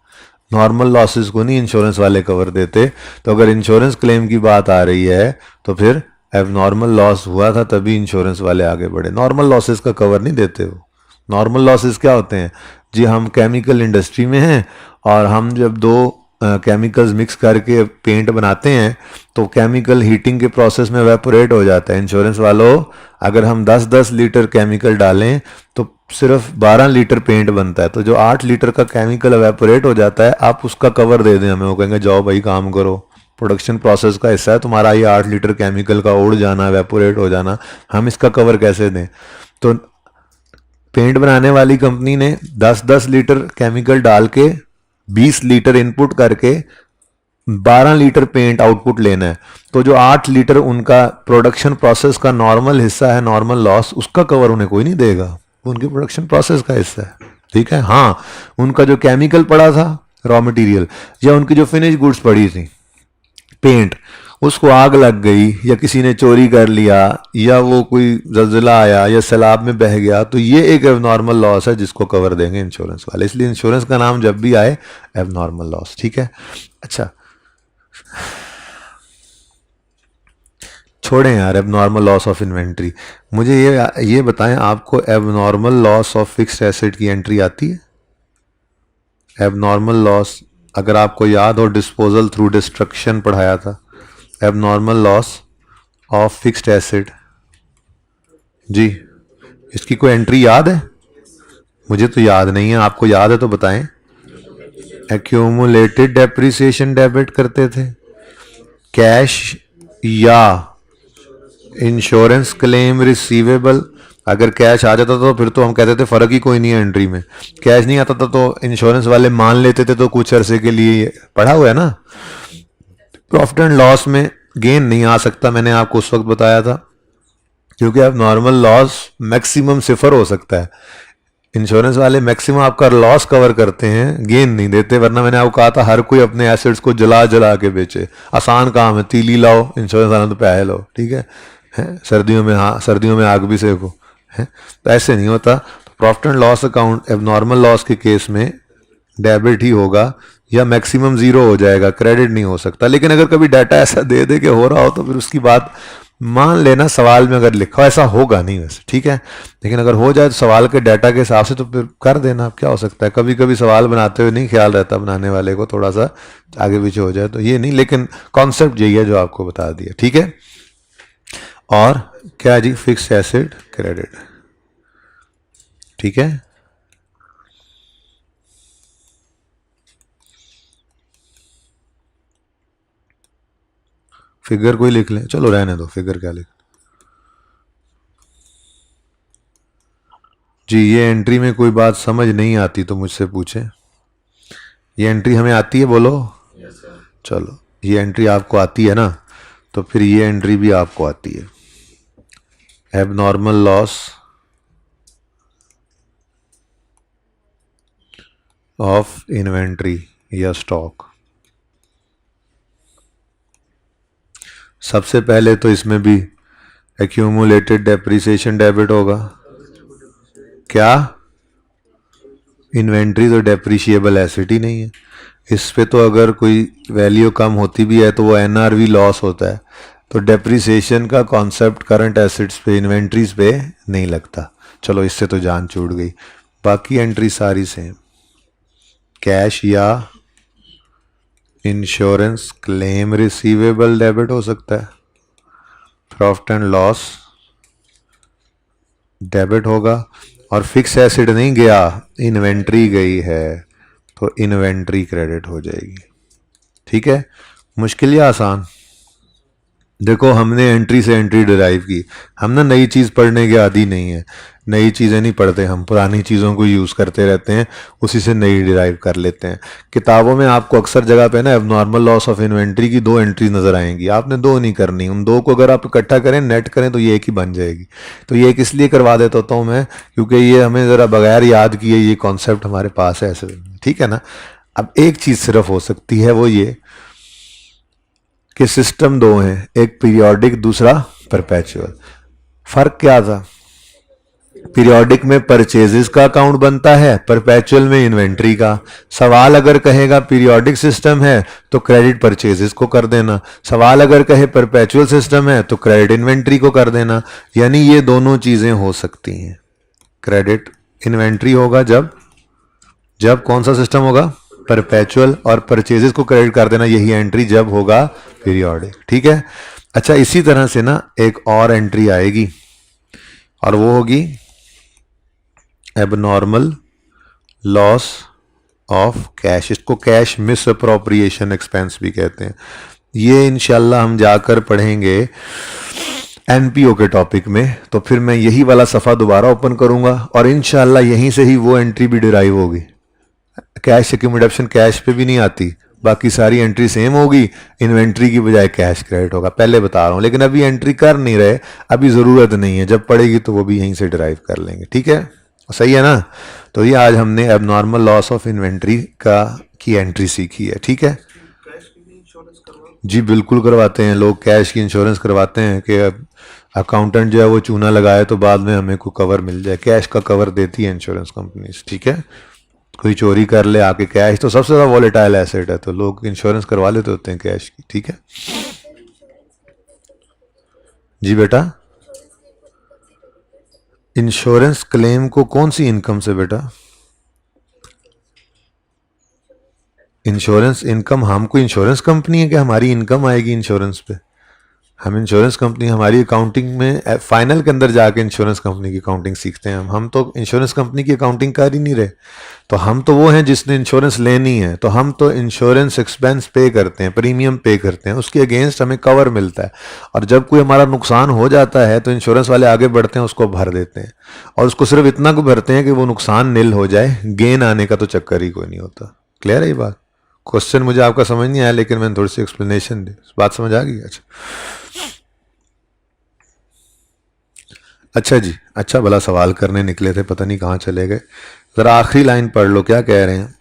नॉर्मल लॉसेस को नहीं इंश्योरेंस वाले कवर देते। तो अगर इंश्योरेंस क्लेम की बात आ रही है तो फिर एब नॉर्मल लॉस हुआ था तभी इंश्योरेंस वाले आगे बढ़े। नॉर्मल लॉसेस का कवर नहीं देते वो। नॉर्मल लॉसेस क्या होते हैं जी? हम केमिकल इंडस्ट्री में हैं और हम जब दो केमिकल्स मिक्स करके पेंट बनाते हैं तो केमिकल हीटिंग के प्रोसेस में वेपोरेट हो जाता है। इंश्योरेंस वालों, अगर हम 10-10 लीटर केमिकल डालें तो सिर्फ 12 लीटर पेंट बनता है, तो जो 8 लीटर का केमिकल वेपोरेट हो जाता है आप उसका कवर दे दें हमें। वो कहेंगे जाओ भाई काम करो, प्रोडक्शन प्रोसेस का हिस्सा है तुम्हारा ये 8 लीटर केमिकल का उड़ जाना, वेपोरेट हो जाना, हम इसका कवर कैसे दें। तो पेंट बनाने वाली कंपनी ने 10-10 लीटर केमिकल डाल के 20 लीटर इनपुट करके 12 लीटर पेंट आउटपुट लेना है। तो जो 8 लीटर उनका प्रोडक्शन प्रोसेस का नॉर्मल हिस्सा है, नॉर्मल लॉस, उसका कवर उन्हें कोई नहीं देगा, वो उनके प्रोडक्शन प्रोसेस का हिस्सा है, ठीक है। हाँ, उनका जो केमिकल पड़ा था रॉ मटेरियल, या उनकी जो फिनिश गुड्स पड़ी थी पेंट, उसको आग लग गई या किसी ने चोरी कर लिया या वो कोई जल्जला आया या सैलाब में बह गया, तो ये एक एबनॉर्मल लॉस है जिसको कवर देंगे इंश्योरेंस वाले। इसलिए इंश्योरेंस का नाम जब भी आए एबनॉर्मल लॉस, ठीक है। अच्छा, छोड़ें यार एबनॉर्मल लॉस ऑफ इन्वेंट्री। मुझे ये बताएं, आपको abnormal loss of fixed asset की एंट्री आती है? एबनॉर्मल लॉस, अगर आपको याद हो डिस्पोजल थ्रू डिस्ट्रक्शन पढ़ाया था, abnormal loss of fixed asset जी, इसकी कोई एंट्री याद है? मुझे तो याद नहीं है, आपको याद है तो बताएं। एक्यूमुलेटेड डेप्रिसिएशन डेबिट करते थे, कैश या इंश्योरेंस क्लेम रिसीवेबल। अगर कैश आ जाता तो फिर तो हम कहते थे फर्क ही कोई नहीं है एंट्री में। कैश नहीं आता था तो इंश्योरेंस वाले मान लेते थे तो कुछ अरसे के लिए, पढ़ा हुआ है ना। प्रॉफिट एंड लॉस में गेन नहीं आ सकता, मैंने आपको उस वक्त बताया था, क्योंकि अब नॉर्मल लॉस मैक्सिमम सिफर हो सकता है। इंश्योरेंस वाले मैक्सिमम आपका लॉस कवर करते हैं, गेन नहीं देते। वरना मैंने आपको कहा था हर कोई अपने एसेट्स को जला जला के बेचे, आसान काम है, तीली लाओ, इंश्योरेंस वाले तो पैसे लो, ठीक है। सर्दियों में, हाँ सर्दियों में आग भी सेको है, तो ऐसे नहीं होता। तो profit and loss account abnormal loss के केस में डेबिट ही होगा या मैक्सिमम जीरो हो जाएगा, क्रेडिट नहीं हो सकता। लेकिन अगर कभी डाटा ऐसा दे दे के हो रहा हो तो फिर उसकी बात मान लेना, सवाल में अगर लिखा हो, ऐसा होगा नहीं वैसे, ठीक है। लेकिन अगर हो जाए तो सवाल के डाटा के हिसाब से तो फिर कर देना, क्या हो सकता है। कभी कभी सवाल बनाते हुए नहीं ख्याल रहता बनाने वाले को, थोड़ा सा आगे पीछे हो जाए तो ये नहीं, लेकिन कॉन्सेप्ट यही है जो आपको बता दिया, ठीक है। और क्या जी, फिक्स एसेट क्रेडिट, ठीक है। फिगर कोई लिख लें, चलो रहने दो, फिगर क्या लिख जी। ये एंट्री में कोई बात समझ नहीं आती तो मुझसे पूछें। ये एंट्री हमें आती है, बोलो। चलो ये एंट्री आपको आती है ना, तो फिर ये एंट्री भी आपको आती है। एबनॉर्मल लॉस ऑफ इन्वेंट्री या स्टॉक। सबसे पहले तो इसमें भी एक्यूमुलेटेड डेप्रिसिएशन डेबिट होगा। क्या? इन्वेंट्री तो डेप्रिशिएबल एसेट ही नहीं है, इस पे तो अगर कोई वैल्यू कम होती भी है तो वो एनआरवी लॉस होता है। तो डेप्रिसिएशन का कॉन्सेप्ट करंट एसेट्स पे, इन्वेंट्रीज पे नहीं लगता। चलो इससे तो जान छूट गई। बाकी एंट्री सारी सेम, कैश या इंश्योरेंस क्लेम रिसीवेबल डेबिट हो सकता है, प्रॉफिट एंड लॉस डेबिट होगा। और फिक्स एसेट नहीं गया, इन्वेंट्री गई है तो इन्वेंट्री क्रेडिट हो जाएगी, ठीक है। मुश्किल या आसान? देखो हमने एंट्री से एंट्री डिराइव की, हम ना नई चीज़ पढ़ने के आदी नहीं है, नई चीज़ें नहीं पढ़ते हम, पुरानी चीज़ों को यूज़ करते रहते हैं, उसी से नई डिराइव कर लेते हैं। किताबों में आपको अक्सर जगह पे ना एबनॉर्मल लॉस ऑफ इन्वेंट्री की 2 एंट्री नज़र आएंगी, आपने 2 नहीं करनी, उन 2 को अगर आप इकट्ठा करें, नेट करें तो ये एक ही बन जाएगी। तो ये एक इसलिए करवा देता होता हूँ मैं, क्योंकि ये हमें ज़रा बगैर याद किए ये कॉन्सेप्ट हमारे पास है ऐसे, ठीक है ना। अब एक चीज़ सिर्फ हो सकती है, वो ये कि सिस्टम 2 हैं, एक पीरियोडिक दूसरा परपेचुअल। फर्क क्या था? पीरियोडिक में परचेजेस का अकाउंट बनता है, परपेचुअल में इन्वेंट्री का। सवाल अगर कहेगा पीरियोडिक सिस्टम है तो क्रेडिट परचेजेस को कर देना, सवाल अगर कहे परपेचुअल सिस्टम है तो क्रेडिट इन्वेंट्री को कर देना। यानी ये दोनों चीजें हो सकती हैं। क्रेडिट इन्वेंट्री होगा जब जब कौन सा सिस्टम होगा? परपेचुअल, और परचेजेस को क्रेडिट कर देना, यही एंट्री जब होगा पीरियोडिक, ठीक है। अच्छा इसी तरह से ना एक और एंट्री आएगी और वो होगी एबनॉर्मल लॉस ऑफ कैश। इसको कैश मिस अप्रोप्रिएशन एक्सपेंस भी कहते हैं। ये इंशाल्लाह हम जाकर पढ़ेंगे एनपीओ के टॉपिक में, तो फिर मैं यही वाला सफ़ा दोबारा ओपन करूंगा और इंशाल्लाह यहीं से ही वो एंट्री भी डिराइव होगी। कैश एक्यूमुलेशन कैश पे भी नहीं आती, बाकी सारी एंट्री सेम होगी, इन्वेंट्री की बजाय कैश क्रेडिट होगा, पहले बता रहा हूँ। लेकिन अभी एंट्री कर नहीं रहे, अभी ज़रूरत नहीं है, जब पड़ेगी तो वो भी यहीं से डिराइव कर लेंगे, ठीक है। सही है ना। तो ये आज हमने एबनॉर्मल लॉस ऑफ इन्वेंट्री की एंट्री सीखी है, ठीक है जी। बिल्कुल करवाते हैं लोग, कैश की इंश्योरेंस करवाते हैं कि अकाउंटेंट जो है वो चूना लगाए तो बाद में हमें कोई कवर मिल जाए। कैश का कवर देती है इंश्योरेंस कंपनीज, ठीक है। कोई चोरी कर ले आके कैश, तो सबसे ज़्यादा वॉलेटाइल एसेट है, तो लोग इंश्योरेंस करवा लेते होते हैं कैश की। ठीक है जी बेटा, इंश्योरेंस क्लेम को कौन सी इनकम से बेटा? इंश्योरेंस इनकम, हमको इंश्योरेंस कंपनी है कि हमारी इनकम आएगी इंश्योरेंस पे? हम इंश्योरेंस कंपनी, हमारी अकाउंटिंग में फाइनल के अंदर जाके इंश्योरेंस कंपनी की अकाउंटिंग सीखते हैं हम तो इंश्योरेंस कंपनी की अकाउंटिंग कर ही नहीं रहे। तो हम तो वो हैं जिसने इंश्योरेंस लेनी है, तो हम तो इंश्योरेंस एक्सपेंस पे करते हैं, प्रीमियम पे करते हैं, उसके अगेंस्ट हमें कवर मिलता है। और जब कोई हमारा नुकसान हो जाता है तो इंश्योरेंस वाले आगे बढ़ते हैं, उसको भर देते हैं, और उसको सिर्फ इतना को भरते हैं कि वो नुकसान निल हो जाए, गेन आने का तो चक्कर ही कोई नहीं होता। क्लियर है ये बात? क्वेश्चन मुझे आपका समझ नहीं आया, लेकिन मैंने थोड़ी सी एक्सप्लेनेशन दी, बात समझ आ गई? अच्छा जी, अच्छा भला सवाल करने निकले थे, पता नहीं कहाँ चले गए। ज़रा आखिरी लाइन पढ़ लो, क्या कह रहे हैं?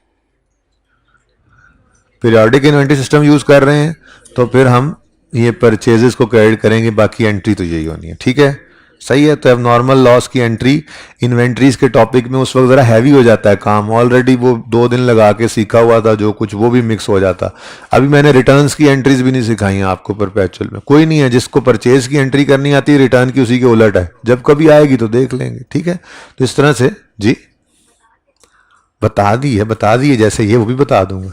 पीरियोडिक इन्वेंट्री सिस्टम यूज़ कर रहे हैं तो फिर हम ये परचेजेस को क्रेडिट करेंगे, बाकी एंट्री तो यही होनी है। ठीक है, सही है। तो अब नॉर्मल लॉस की एंट्री इन्वेंट्रीज के टॉपिक में उस वक्त ज़रा हैवी हो जाता है काम, ऑलरेडी वो 2 दिन लगा के सीखा हुआ था जो कुछ, वो भी मिक्स हो जाता। अभी मैंने रिटर्न्स की एंट्रीज भी नहीं सिखाई हैं आपको परपेचुअल में। कोई नहीं है जिसको परचेज की एंट्री करनी आती है, रिटर्न की उसी के उलट है, जब कभी आएगी तो देख लेंगे। ठीक है, तो इस तरह से जी बता दी है, बता दी है, जैसे ये वो भी बता दूंगा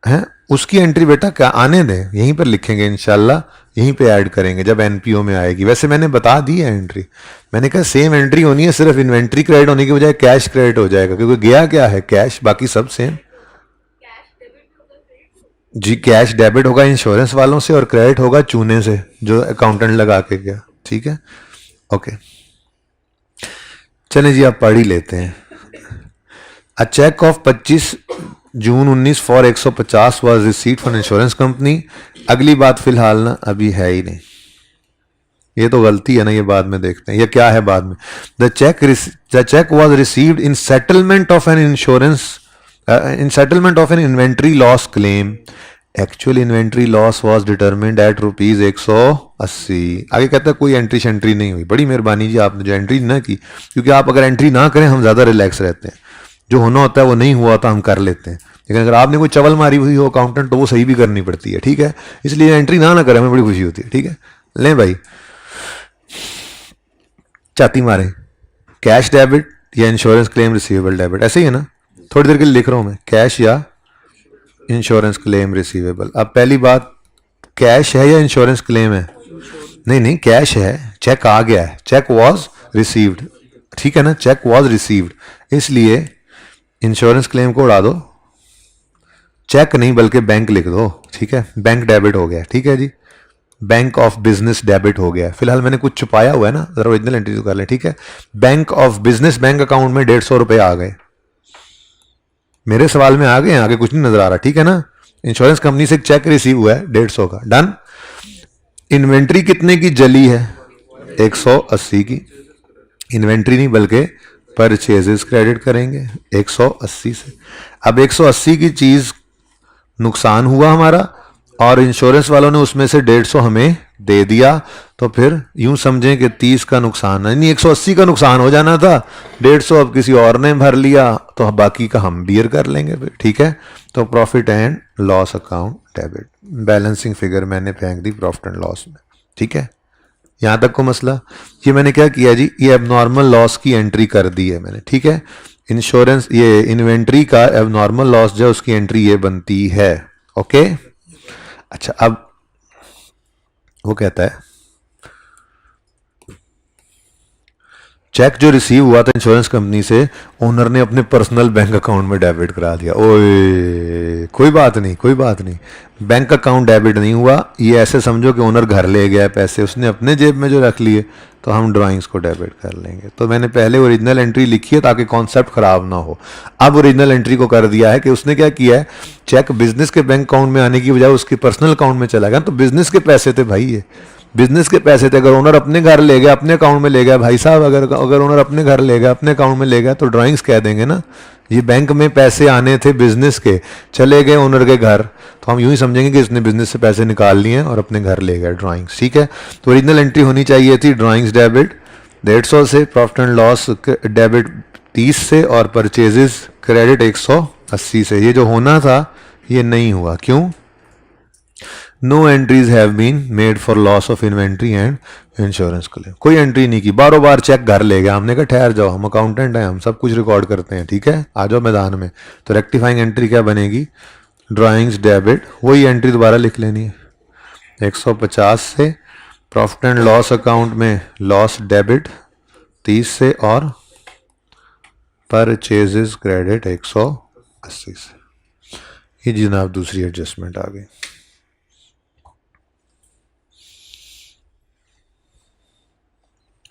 हैं। उसकी एंट्री बेटा क्या आने दें, यहीं पर लिखेंगे इंशाल्लाह, यहीं पे ऐड करेंगे जब एनपीओ में आएगी। वैसे मैंने बता दी है एंट्री, मैंने कहा सेम एंट्री होनी है, सिर्फ इन्वेंट्री क्रेडिट होने की बजाय कैश क्रेडिट हो जाएगा, क्योंकि गया क्या है कैश, बाकी सब सेम। जी कैश डेबिट होगा इंश्योरेंस वालों से और क्रेडिट होगा चूने से जो अकाउंटेंट लगा के गया। ठीक है, ओके, चलें जी आप पढ़ ही लेते हैं। A cheque of 25 June 19 for 150 was received from insurance company. अगली बात फिलहाल ना अभी है ही नहीं, ये तो गलती है ना, ये बाद में देखते हैं ये क्या है बाद में। The check was received in settlement of an insurance, in settlement of an inventory loss claim. Actual inventory loss was determined at rupees 180। आगे कहता है कोई एंट्री शेंट्री नहीं हुई। बड़ी मेहरबानी जी आपने जो एंट्री ना की, क्योंकि आप अगर एंट्री ना करें हम ज़्यादा रिलैक्स रहते हैं। जो होना होता है वो नहीं हुआ होता हम कर लेते हैं, लेकिन अगर आपने कोई चवल मारी हुई हो अकाउंटेंट तो वो सही भी करनी पड़ती है। ठीक है, इसलिए एंट्री ना करें हमें बड़ी खुशी होती है। ठीक है, लें भाई छाती मारे, कैश डेबिट या इंश्योरेंस क्लेम रिसीवेबल डेबिट, ऐसे ही है ना। थोड़ी देर के लिए लिख रहा हूं मैं, कैश या इंश्योरेंस क्लेम रिसीवेबल। अब पहली बात, कैश है या इंश्योरेंस क्लेम है? नहीं नहीं, कैश है, चेक आ गया है, चेक वॉज रिसीव्ड। ठीक है ना, चेक वॉज रिसीव्ड, इसलिए इंश्योरेंस क्लेम को उड़ा दो, चेक नहीं बल्कि बैंक लिख दो। ठीक है, बैंक डेबिट हो गया। ठीक है जी, बैंक ऑफ बिजनेस डेबिट हो गया। फिलहाल मैंने कुछ छुपाया हुआ है ना, जरा ओरिजिनल एंट्री तो कर लें। ठीक है, bank of business, bank account में 150 रुपए आ गए, मेरे सवाल में आ गए, आगे कुछ नहीं नजर आ रहा। ठीक है ना, इंश्योरेंस कंपनी से एक चेक रिसीव हुआ है 150 का, डन। इन्वेंट्री कितने की जली है? 180 की। इन्वेंट्री नहीं बल्कि परचेजेस क्रेडिट करेंगे 180 से। अब 180 की चीज नुकसान हुआ हमारा और इंश्योरेंस वालों ने उसमें से 150 हमें दे दिया, तो फिर यूं समझें कि 30 का नुकसान है, नहीं 180 का नुकसान हो जाना था, 150 अब किसी और ने भर लिया, तो बाकी का हम बियर कर लेंगे फिर। ठीक है, तो profit and loss account debit, balancing figure मैंने फेंक दी प्रॉफिट एंड लॉस में। ठीक है, यहां तक को मसला। ये मैंने क्या किया जी, ये एबनॉर्मल लॉस की एंट्री कर दी है मैंने। ठीक है, इंश्योरेंस ये इन्वेंट्री का एबनॉर्मल लॉस जो उसकी एंट्री ये बनती है। ओके, अच्छा अब वो कहता है चेक जो रिसीव हुआ था इंश्योरेंस कंपनी से, ओनर ने अपने पर्सनल बैंक अकाउंट में डेबिट करा दिया। ओए कोई बात नहीं, कोई बात नहीं, बैंक अकाउंट डेबिट नहीं हुआ, ये ऐसे समझो कि ओनर घर ले गया पैसे, उसने अपने जेब में जो रख लिए, तो हम ड्राइंग्स को डेबिट कर लेंगे। तो मैंने पहले ओरिजिनल एंट्री लिखी है ताकि कॉन्सेप्ट खराब ना हो। अब ओरिजिनल एंट्री को कर दिया है कि उसने क्या किया है, चेक बिजनेस के बैंक अकाउंट में आने की बजाय उसके पर्सनल अकाउंट में चला गया। तो बिजनेस के पैसे थे भाई, ये बिजनेस के पैसे थे। अगर ओनर अपने घर ले गया, अपने अकाउंट में ले गया, भाई साहब अगर ओनर अपने घर ले गया, अपने अकाउंट में ले गया, तो ड्राइंग्स कह देंगे ना। ये बैंक में पैसे आने थे बिजनेस के, चले गए ओनर के घर, तो हम यूं ही समझेंगे कि इसने बिजनेस से पैसे निकाल लिए और अपने घर ले गया ड्राइंग्स। ठीक है, तो ओरिजिनल एंट्री होनी चाहिए थी ड्राइंग्स डेबिट 150 से, प्रॉफिट एंड लॉस डेबिट 30 से और परचेजेस क्रेडिट 180 से। ये जो होना था ये नहीं हुआ, क्यों? No entries have been made for loss of inventory and insurance claim. कोई एंट्री नहीं की, बारों बार चेक घर ले गया। हमने कहा ठहर जाओ, हम अकाउंटेंट हैं, हम सब कुछ रिकॉर्ड करते हैं, ठीक है, आ जाओ मैदान में। तो रेक्टिफाइंग एंट्री क्या बनेगी? ड्राइंग्स डेबिट, वही एंट्री दोबारा लिख लेनी है 150 से। प्रॉफिट एंड लॉस अकाउंट में लॉस डेबिट 30 से और परचेजेस क्रेडिट 180 से। ये जनाब दूसरी एडजस्टमेंट आ गई।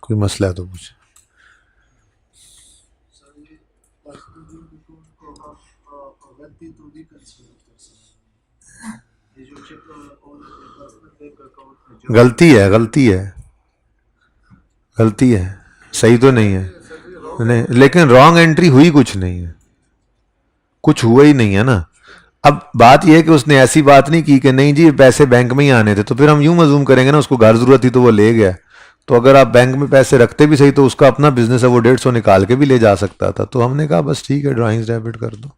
कोई मसला है तो पूछ। गलती है, गलती है, गलती है, सही तो नहीं है। नहीं, लेकिन रॉन्ग एंट्री हुई कुछ नहीं है, कुछ हुआ ही नहीं है ना। अब बात यह है कि उसने ऐसी बात नहीं की कि नहीं जी पैसे बैंक में ही आने थे, तो फिर हम यूं मजूम करेंगे ना उसको घर जरूरत थी तो वो ले गया। तो अगर आप बैंक में पैसे रखते भी सही तो उसका अपना बिजनेस है, वो 150 निकाल के भी ले जा सकता था। तो हमने कहा बस ठीक है ड्राइंग्स डेबिट कर दो।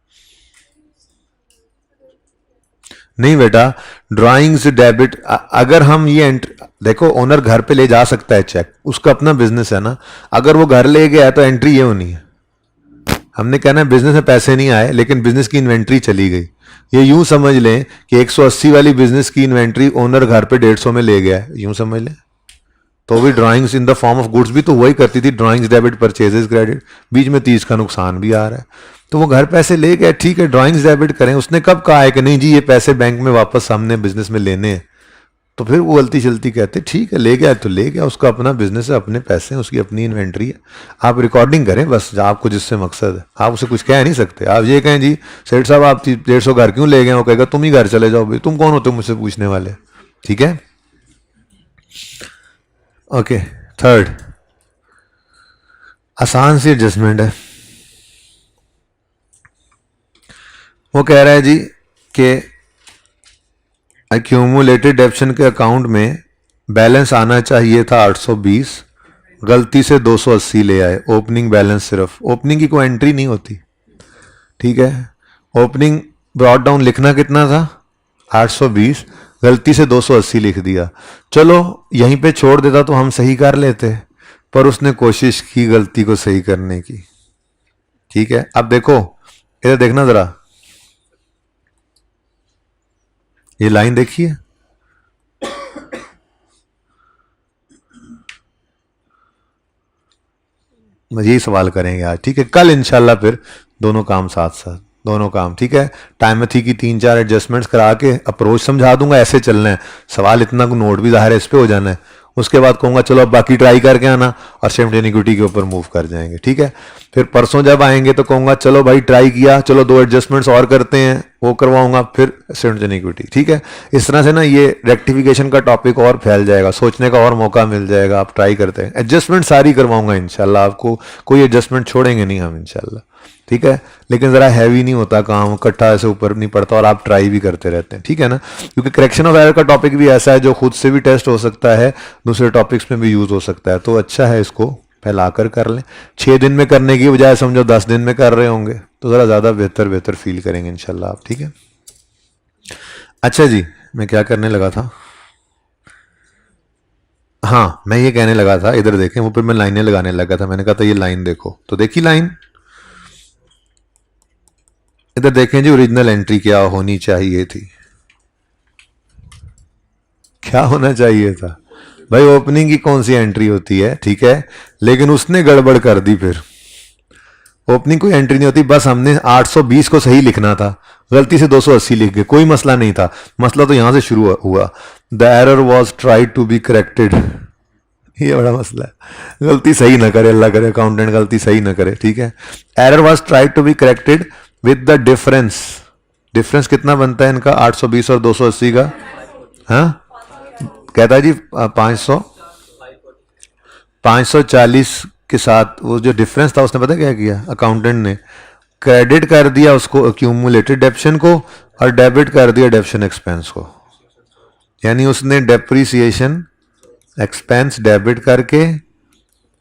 नहीं बेटा, ड्राइंग्स डेबिट अगर हम ये देखो ओनर घर पे ले जा सकता है चेक, उसका अपना बिजनेस है ना। अगर वो घर ले गया तो एंट्री ये होनी है। हमने कहना है बिजनेस में पैसे नहीं आए लेकिन बिजनेस की इन्वेंट्री चली गई। ये यूं समझ लें कि 180 वाली बिजनेस की इन्वेंट्री ओनर घर पे 150 में ले गया है, यूं समझ लें। तो भी drawings in the form of goods भी तो वही करती थी, ड्राइंग्स डेबिट परचेजेस क्रेडिट। बीच में 30 का नुकसान भी आ रहा है, तो वो घर पैसे ले गए, ठीक है ड्राइंग्स डेबिट करें। उसने कब कहा है कि नहीं जी ये पैसे बैंक में वापस हमने बिजनेस में लेने हैं? तो फिर वो गलती चलती कहते ठीक है ले गया तो ले गया, उसका अपना बिजनेस है, अपने पैसे हैं, उसकी अपनी इन्वेंट्री है। आप रिकॉर्डिंग करें बस, आपको जिससे मकसद है। आप उसे कुछ कह नहीं सकते। आप ये कहें जी सेठ साहब आप 150 घर क्यों ले गए, वो कहेगा तुम ही घर चले जाओ भाई, तुम कौन होते हो मुझसे पूछने वाले, ठीक है। ओके, थर्ड आसान सी एडजस्टमेंट है। वो कह रहा है जी कि एक्यूमुलेटेड डेप्शन के अकाउंट में बैलेंस आना चाहिए था 820, गलती से 280 ले आए। ओपनिंग बैलेंस, सिर्फ ओपनिंग की कोई एंट्री नहीं होती, ठीक है। ओपनिंग ब्रॉड डाउन लिखना कितना था 820, गलती से 280 लिख दिया। चलो यहीं पे छोड़ देता तो हम सही कर लेते, पर उसने कोशिश की गलती को सही करने की, ठीक है। अब देखो इधर देखना जरा, ये लाइन देखिए, यही सवाल करेंगे आज, ठीक है। कल इंशाल्लाह फिर दोनों काम साथ साथ, दोनों काम, ठीक है। टाइमथी की 3-4 एडजस्टमेंट्स करा के अप्रोच समझा दूंगा, ऐसे चलना है। सवाल इतना को नोट भी जाहिर है इस पे हो जाना है। उसके बाद कहूँगा चलो अब बाकी ट्राई करके आना और सिमल्टेनिटी के ऊपर मूव कर जाएंगे, ठीक है। फिर परसों जब आएंगे तो कहूँगा चलो भाई ट्राई किया, चलो 2 एडजस्टमेंट्स और करते हैं, वो करवाऊंगा, फिर सिमल्टेनिटी, ठीक है। इस तरह से ना ये रेक्टिफिकेशन का टॉपिक और फैल जाएगा, सोचने का और मौका मिल जाएगा। आप ट्राई करते हैं, एडजस्टमेंट सारी करवाऊंगा इंशाल्लाह, आपको कोई एडजस्टमेंट छोड़ेंगे नहीं हम इंशाल्लाह, ठीक है। लेकिन ज़रा हैवी नहीं होता काम, इकट्ठा ऐसे ऊपर नहीं पड़ता और आप ट्राई भी करते रहते हैं, ठीक है ना। क्योंकि करेक्शन ऑफ एरर का टॉपिक भी ऐसा है जो खुद से भी टेस्ट हो सकता है, दूसरे टॉपिक्स में भी यूज़ हो सकता है। तो अच्छा है इसको फैलाकर कर लें। 6 दिन में करने की बजाय समझो 10 दिन में कर रहे होंगे तो ज़रा ज़्यादा बेहतर फील करेंगे इंशाल्लाह आप, ठीक है। अच्छा जी, मैं क्या करने लगा था, हाँ मैं ये कहने लगा था, इधर देखें, वो फिर मैं लाइनें लगाने लगा था। मैंने कहा था ये लाइन देखो, तो देखी लाइन, इधर देखें जी ओरिजिनल एंट्री क्या होनी चाहिए थी, क्या होना चाहिए था भाई। ओपनिंग की कौन सी एंट्री होती है, ठीक है, लेकिन उसने गड़बड़ कर दी। फिर ओपनिंग कोई एंट्री नहीं होती, बस हमने 820 को सही लिखना था, गलती से 280 लिख गए, कोई मसला नहीं था। मसला तो यहां से शुरू हुआ, the error was tried to be corrected. ये बड़ा मसला है, गलती सही ना करे, अल्लाह करे अकाउंटेंट गलती सही ना करे, ठीक है। Error was tried to be corrected with the difference, difference कितना बनता है इनका 820 और 280 का, हाँ कहता है जी 540 के साथ। वो जो डिफरेंस था उसने पता क्या किया, अकाउंटेंट ने क्रेडिट कर दिया उसको एक्यूमुलेटेड डेप्शन को और डेबिट कर दिया डेप्शन एक्सपेंस को। यानी उसने डेप्रीसिएशन एक्सपेंस डेबिट करके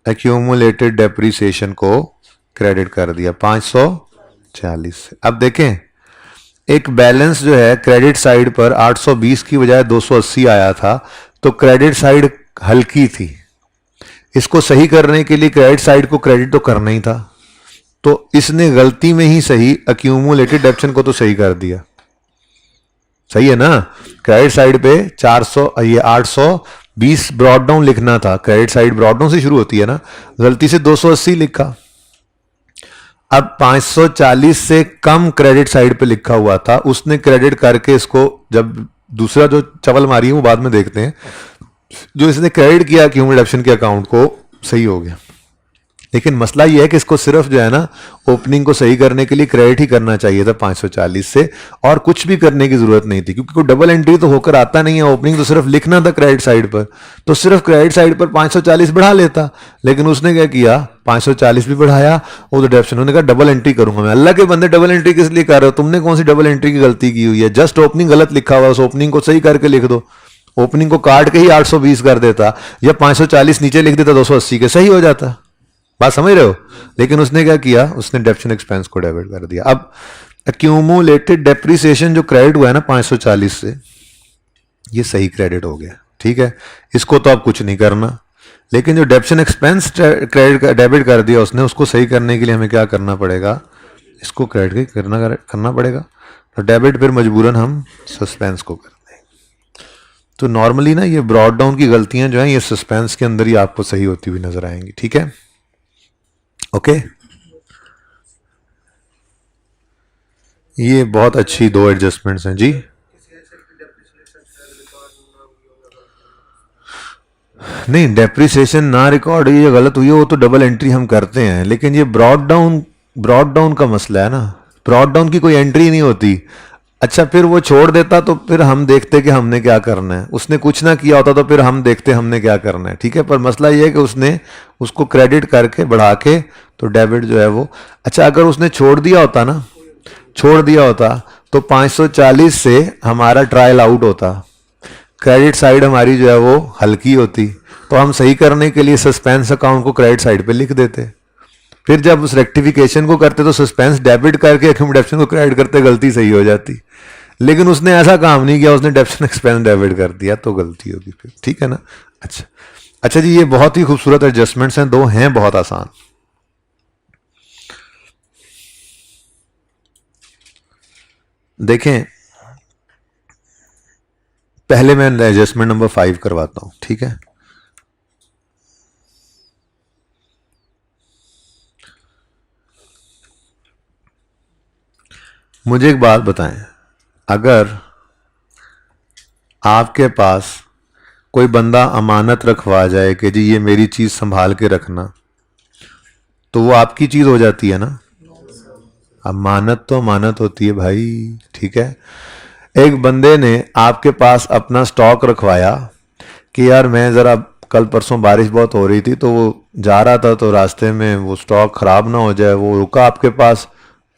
एक्यूमुलेटेड डेप्रीसिएशन को क्रेडिट कर दिया 540 से। अब देखें एक बैलेंस जो है क्रेडिट साइड पर 820 की बजाय 280 आया था, तो क्रेडिट साइड हल्की थी। इसको सही करने के लिए क्रेडिट साइड को क्रेडिट तो करना ही था, तो इसने गलती में ही सही अक्यूमुलेटेड डेप्शन को तो सही कर दिया। सही है ना? क्रेडिट साइड पे 400 ये 820 ब्रॉड डाउन लिखना था, क्रेडिट साइड ब्रॉड डाउन से शुरू होती है ना, गलती से 280 लिखा। अब 540 से कम क्रेडिट साइड पे लिखा हुआ था, उसने क्रेडिट करके इसको, जब दूसरा जो चवल मारी है वो बाद में देखते हैं, जो इसने क्रेडिट किया क्यूमुलेटेड डेप्शन के अकाउंट को, सही हो गया। लेकिन मसला यह है कि इसको सिर्फ जो है ना ओपनिंग को सही करने के लिए क्रेडिट ही करना चाहिए था 540 से, और कुछ भी करने की जरूरत नहीं थी, क्योंकि कोई डबल एंट्री तो होकर आता नहीं है। ओपनिंग तो सिर्फ लिखना था क्रेडिट साइड पर, तो सिर्फ क्रेडिट साइड पर 540 बढ़ा लेता। लेकिन उसने क्या किया, 540 भी बढ़ाया, वो तो डेप्शन, उन्होंने कहा डबल एंट्री करूंगा मैं। अल्लाह के बंदे, डबल एंट्री किस लिए कर रहे हो? तुमने कौन सी डबल एंट्री की गलती की हुई है? जस्ट ओपनिंग गलत लिखा हुआ, उस ओपनिंग को सही करके लिख दो। ओपनिंग को काट के ही 820 कर देता, या 540 नीचे लिख देता 280 के, सही हो जाता। बात समझ रहे हो? लेकिन उसने क्या किया, उसने डेप्शन एक्सपेंस को डेबिट कर दिया। अब एक्यूमुलेटेड डेप्रिसिएशन जो क्रेडिट हुआ है ना 540 से, ये सही क्रेडिट हो गया, ठीक है। इसको तो अब कुछ नहीं करना, लेकिन जो डेप्शन एक्सपेंस क्रेडिट डेबिट कर दिया उसने, उसको सही करने के लिए हमें क्या करना पड़ेगा, इसको क्रेडिट करना पड़ेगा। तो डेबिट फिर मजबूरन हम सस्पेंस को कर दें। तो नॉर्मली ना ये ब्रॉड डाउन की गलतियां जो हैं ये सस्पेंस के अंदर ही आपको सही होती हुई नजर आएंगी, ठीक है। ओके, ये बहुत अच्छी दो एडजस्टमेंट्स हैं जी। नहीं, डेप्रिसिएशन ना रिकॉर्ड ये गलत हुई है, वो तो डबल एंट्री हम करते हैं, लेकिन ये ब्रॉड डाउन का मसला है ना, ब्रॉड डाउन की कोई एंट्री नहीं होती। अच्छा, फिर वो छोड़ देता तो फिर हम देखते कि हमने क्या करना है। उसने कुछ ना किया होता तो फिर हम देखते हमने क्या करना है, ठीक है। पर मसला ये है कि उसने उसको क्रेडिट करके बढ़ा के तो डेबिट जो है वो, अच्छा अगर उसने छोड़ दिया होता तो 540 से हमारा ट्रायल आउट होता, क्रेडिट साइड हमारी जो है वो हल्की होती, तो हम सही करने के लिए सस्पेंस अकाउंट को क्रेडिट साइड पे लिख देते। फिर जब उस रेक्टिफिकेशन को करते तो सस्पेंस डेबिट करके एक्यूमुलेशन को क्रेडिट करते, गलती सही हो जाती। लेकिन उसने ऐसा काम नहीं किया, उसने डेप्शन एक्सपेंस डेबिट कर दिया, तो गलती होगी फिर, ठीक है ना। अच्छा जी, ये बहुत ही खूबसूरत एडजस्टमेंट्स हैं, दो हैं बहुत आसान। देखें, पहले मैं एडजस्टमेंट नंबर 5 करवाता हूं, ठीक है। मुझे एक बात बताएं, अगर आपके पास कोई बंदा अमानत रखवा जाए कि जी ये मेरी चीज संभाल के रखना, तो वो आपकी चीज हो जाती है ना। अमानत तो अमानत होती है भाई, ठीक है। एक बंदे ने आपके पास अपना स्टॉक रखवाया कि यार मैं ज़रा, कल परसों बारिश बहुत हो रही थी तो वो जा रहा था तो रास्ते में वो स्टॉक ख़राब ना हो जाए, वो रुका आपके पास,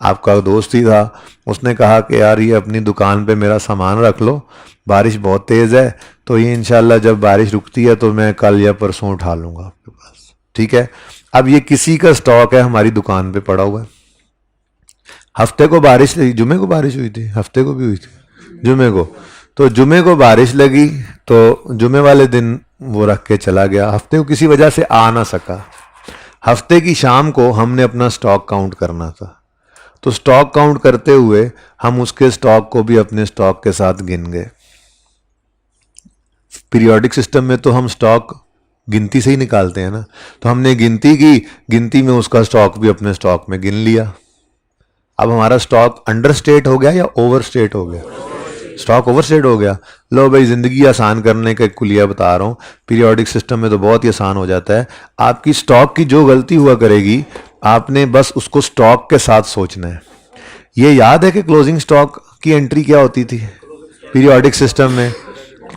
आपका दोस्त ही था। उसने कहा कि यार ये अपनी दुकान पे मेरा सामान रख लो, बारिश बहुत तेज़ है, तो ये इंशाल्लाह जब बारिश रुकती है तो मैं कल या परसों उठा लूँगा आपके पास, ठीक है। अब ये किसी का स्टॉक है, हमारी दुकान पे पड़ा हुआ है। हफ्ते को बारिश लगी, जुमे को बारिश हुई थी, हफ्ते को भी हुई थी, जुमे को, तो जुमे को बारिश लगी तो जुमे वाले दिन वो रख के चला गया, हफ्ते को किसी वजह से आ ना सका। हफ्ते की शाम को हमने अपना स्टॉक काउंट करना था, तो स्टॉक काउंट करते हुए हम उसके स्टॉक को भी अपने स्टॉक के साथ गिन गए। पीरियोडिक सिस्टम में तो हम स्टॉक गिनती से ही निकालते हैं ना, तो हमने गिनती की, गिनती में उसका स्टॉक भी अपने स्टॉक में गिन लिया। अब हमारा स्टॉक अंडर स्टेट हो गया या ओवर स्टेट हो गया? स्टॉक ओवर स्टेट हो गया। लो भाई, ज़िंदगी आसान करने का एक कुलिया बता रहा हूँ, पीरियोडिक सिस्टम में तो बहुत ही आसान हो जाता है। आपकी स्टॉक की जो गलती हुआ करेगी, आपने बस उसको स्टॉक के साथ सोचना है। ये याद है कि क्लोजिंग स्टॉक की एंट्री क्या होती थी पीरियोडिक सिस्टम में?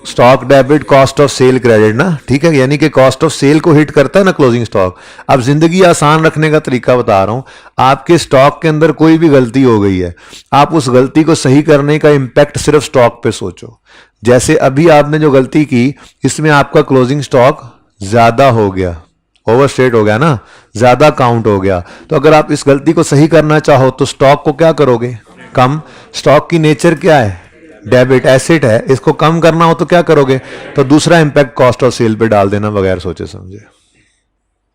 Stock debit cost of sale credit ना, ठीक है, यानी कि कॉस्ट ऑफ सेल को हिट करता है ना क्लोजिंग स्टॉक। अब जिंदगी आसान रखने का तरीका बता रहा हूं, आपके स्टॉक के अंदर कोई भी गलती हो गई है, आप उस गलती को सही करने का इंपैक्ट सिर्फ स्टॉक पे सोचो। जैसे अभी आपने जो गलती की, इसमें आपका क्लोजिंग स्टॉक ज्यादा हो गया, ओवरस्टेट हो गया ना, ज्यादा काउंट हो गया। तो अगर आप इस गलती को सही करना चाहो तो स्टॉक को क्या करोगे, कम। स्टॉक की नेचर क्या है, डेबिट एसेट है, इसको कम करना हो तो क्या करोगे, तो दूसरा इंपैक्ट कॉस्ट ऑफ सेल पे डाल देना बगैर सोचे समझे।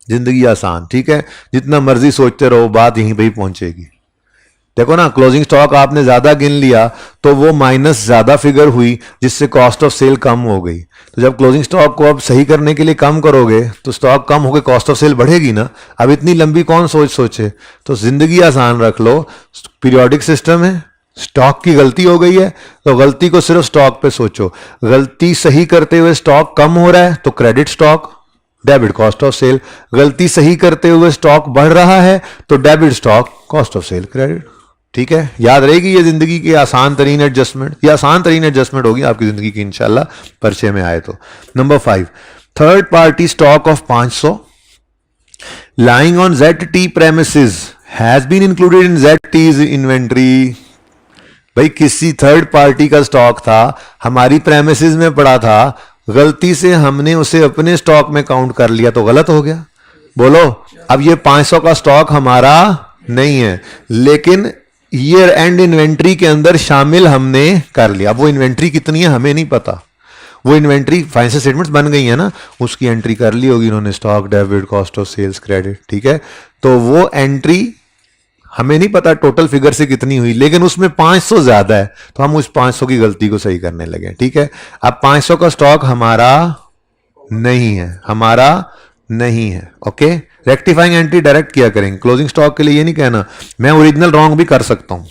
जिंदगी आसान, ठीक है, जितना मर्जी सोचते रहो बात यहीं पे ही पहुंचेगी। देखो ना, क्लोजिंग स्टॉक आपने ज्यादा गिन लिया तो वो माइनस ज्यादा फिगर हुई, जिससे कॉस्ट ऑफ सेल कम हो गई। तो जब क्लोजिंग स्टॉक को अब सही करने के लिए कम करोगे तो स्टॉक कम होकर कॉस्ट ऑफ सेल बढ़ेगी ना। अब इतनी लंबी कौन सोचे, तो जिंदगी आसान रख लो। पीरियोडिक सिस्टम है, स्टॉक की गलती हो गई है तो गलती को सिर्फ स्टॉक पे सोचो। गलती सही करते हुए स्टॉक कम हो रहा है तो credit stock, debit cost of sale. गलती सही करते हुए स्टॉक बढ़ रहा है तो debit stock, cost of sale, credit. ठीक है, याद रहेगी ये जिंदगी की आसान तरीन एडजस्टमेंट। ये आसान तरीन एडजस्टमेंट होगी आपकी जिंदगी की इंशाल्लाह, परिचय में आए तो। Number 5, third party stock of 500 lying on ZT premises has been included in ZT's inventory। भाई किसी थर्ड पार्टी का स्टॉक था, हमारी प्रेमिसेस में पड़ा था, गलती से हमने उसे अपने स्टॉक में काउंट कर लिया तो गलत हो गया। बोलो, अब ये 500 का स्टॉक हमारा नहीं है, लेकिन ईयर एंड इन्वेंट्री के अंदर शामिल हमने कर लिया। अब वो इन्वेंट्री कितनी है हमें नहीं पता, वो इन्वेंट्री फाइनेंशियल स्टेटमेंट्स बन गई है ना, उसकी एंट्री कर ली होगी इन्होंने, stock, debit, cost of sales, credit. ठीक है, तो वो एंट्री हमें नहीं पता टोटल फिगर से कितनी हुई, लेकिन उसमें 500 ज्यादा है तो हम उस 500 की गलती को सही करने लगे। ठीक है, अब 500 का स्टॉक हमारा नहीं है, हमारा नहीं है। ओके, रेक्टिफाइंग एंट्री डायरेक्ट किया करेंगे। क्लोजिंग स्टॉक के लिए ये नहीं कहना मैं ओरिजिनल रॉन्ग भी कर सकता हूं,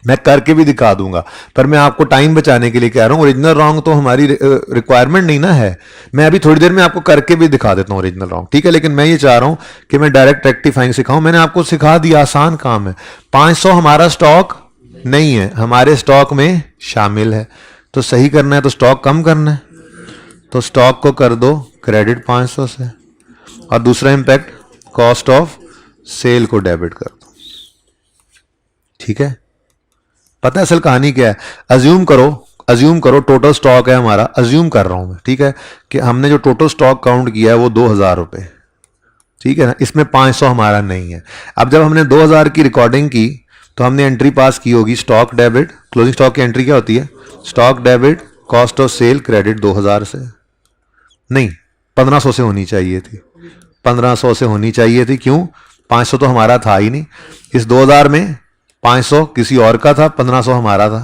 मैं करके भी दिखा दूंगा, पर मैं आपको टाइम बचाने के लिए कह रहा हूं। ओरिजिनल रॉन्ग तो हमारी रिक्वायरमेंट नहीं ना है, मैं अभी थोड़ी देर में आपको करके भी दिखा देता हूं ओरिजिनल रॉन्ग। ठीक है, लेकिन मैं ये चाह रहा हूं कि मैं डायरेक्ट रेक्टिफाइंग सिखाऊं। मैंने आपको सिखा दिया, आसान काम है। 500 हमारा स्टॉक नहीं है, हमारे स्टॉक में शामिल है, तो सही करना है तो स्टॉक कम करना है, तो स्टॉक को कर दो क्रेडिट 500 से, और दूसरा इंपैक्ट कॉस्ट ऑफ सेल को डेबिट कर दो। ठीक है, पता है असल कहानी क्या है। अज्यूम करो टोटल स्टॉक है हमारा, अज्यूम कर रहा हूं मैं, ठीक है, कि हमने जो टोटल स्टॉक काउंट किया है वो 2000 रुपए, ठीक है ना, इसमें 500 हमारा नहीं है। अब जब हमने 2000 की रिकॉर्डिंग की तो हमने एंट्री पास की होगी स्टॉक डेबिट, क्लोजिंग स्टॉक की एंट्री क्या होती है, stock debit cost of sale credit 2000 से, नहीं 1500 से होनी चाहिए थी, 1500 से होनी चाहिए थी। क्यों, 500 तो हमारा था ही नहीं, इस 2000 में 500 किसी और का था, 1500 हमारा था,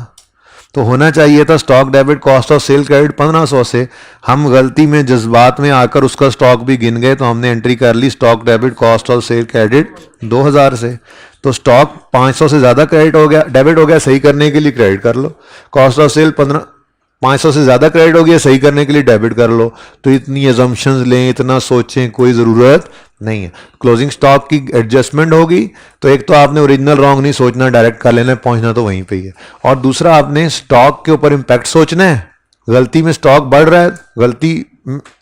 तो होना चाहिए था stock debit cost of sale credit 1500 से। हम गलती में जज्बात में आकर उसका स्टॉक भी गिन गए, तो हमने एंट्री कर ली stock debit cost of sale credit 2000 से। तो स्टॉक 500 से ज्यादा क्रेडिट हो गया, डेबिट हो गया, सही करने के लिए क्रेडिट कर लो। कॉस्ट ऑफ सेल 500 से ज्यादा क्रेडिट हो गया, सही करने के लिए डेबिट कर लो। तो इतनी एजम्पशंस लें, इतना सोचें, कोई जरूरत नहीं है। क्लोजिंग स्टॉक की एडजस्टमेंट होगी तो एक तो आपने ओरिजिनल रॉन्ग नहीं सोचना, डायरेक्ट कर लेना, पहुंचना तो वहीं पे ही है, और दूसरा आपने स्टॉक के ऊपर इंपैक्ट सोचना है। गलती में स्टॉक बढ़ रहा है, गलती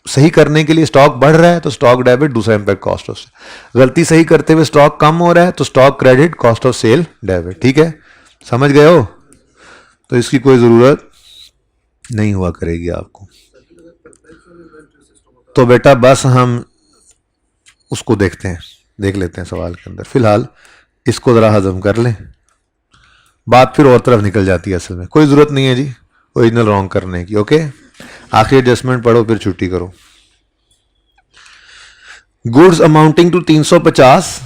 सही करने के लिए स्टॉक बढ़ रहा है तो स्टॉक डेबिट, दूसरा इंपैक्ट कॉस्ट ऑफ सेल। गलती सही करते हुए स्टॉक कम हो रहा है तो stock credit cost of sale debit. ठीक है, समझ गए हो, तो इसकी कोई जरूरत नहीं हुआ करेगी आपको। तो बेटा बस हम उसको देख लेते हैं सवाल के अंदर, फिलहाल इसको जरा हजम कर लें, बात फिर और तरफ निकल जाती है। असल में कोई जरूरत नहीं है जी ओरिजिनल रॉन्ग करने की। ओके, आखिरी एडजस्टमेंट पढ़ो फिर छुट्टी करो। Goods amounting to 350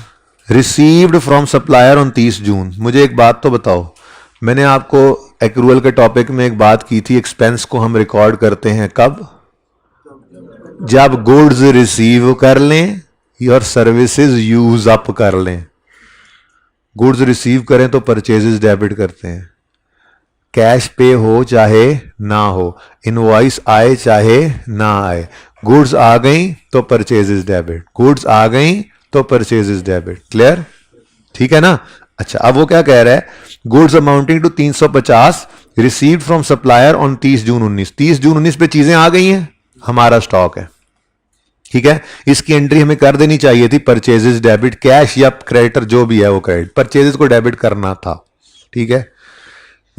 received from supplier on 30 June. मुझे एक बात तो बताओ, मैंने आपको एक्रूअल के टॉपिक में एक बात की थी, एक्सपेंस को हम रिकॉर्ड करते हैं कब, जब गुड्स रिसीव कर लें और सर्विसेज यूज अप कर लें। गुड्स रिसीव करें तो परचेजेस डेबिट करते हैं, कैश पे हो चाहे ना हो, इनवॉइस आए चाहे ना आए, गुड्स आ गई तो परचेजेस डेबिट, गुड्स आ गई तो परचेजेस डेबिट। क्लियर, ठीक है ना। अच्छा, अब वो क्या कह रहा है, goods amounting to 350 received from supplier on 30 June 19। 30 June 19 पे चीजें आ गई हैं, हमारा स्टॉक है, ठीक है, इसकी एंट्री हमें कर देनी चाहिए थी परचेजेस डेबिट, कैश या क्रेडिटर जो भी है वो क्रेडिट, परचेजेस को डेबिट करना था। ठीक है,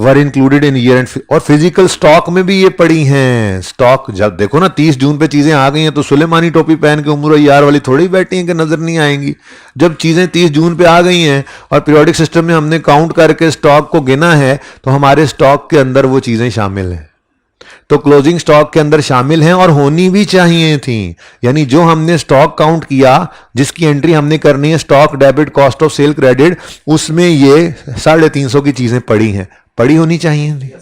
वर इंक्लूडेड इन ईयर एंड, और फिजिकल स्टॉक में भी ये पड़ी हैं। स्टॉक जब देखो ना 30 जून पे चीजें आ गई हैं तो सुलेमानी टोपी पहन के उम्र यार वाली थोड़ी बैठी हैं कि नजर नहीं आएंगी। जब चीजें 30 जून पे आ गई हैं और पीरियोडिक सिस्टम में हमने काउंट करके स्टॉक को गिना है तो हमारे स्टॉक के अंदर वो चीजें शामिल हैं, तो क्लोजिंग स्टॉक के अंदर शामिल हैं और होनी भी चाहिए थी। यानी जो हमने स्टॉक काउंट किया, जिसकी एंट्री हमने करनी है stock debit cost of sale credit, उसमें ये 350 की चीजें पड़ी हैं। पड़ी होनी चाहिए थी,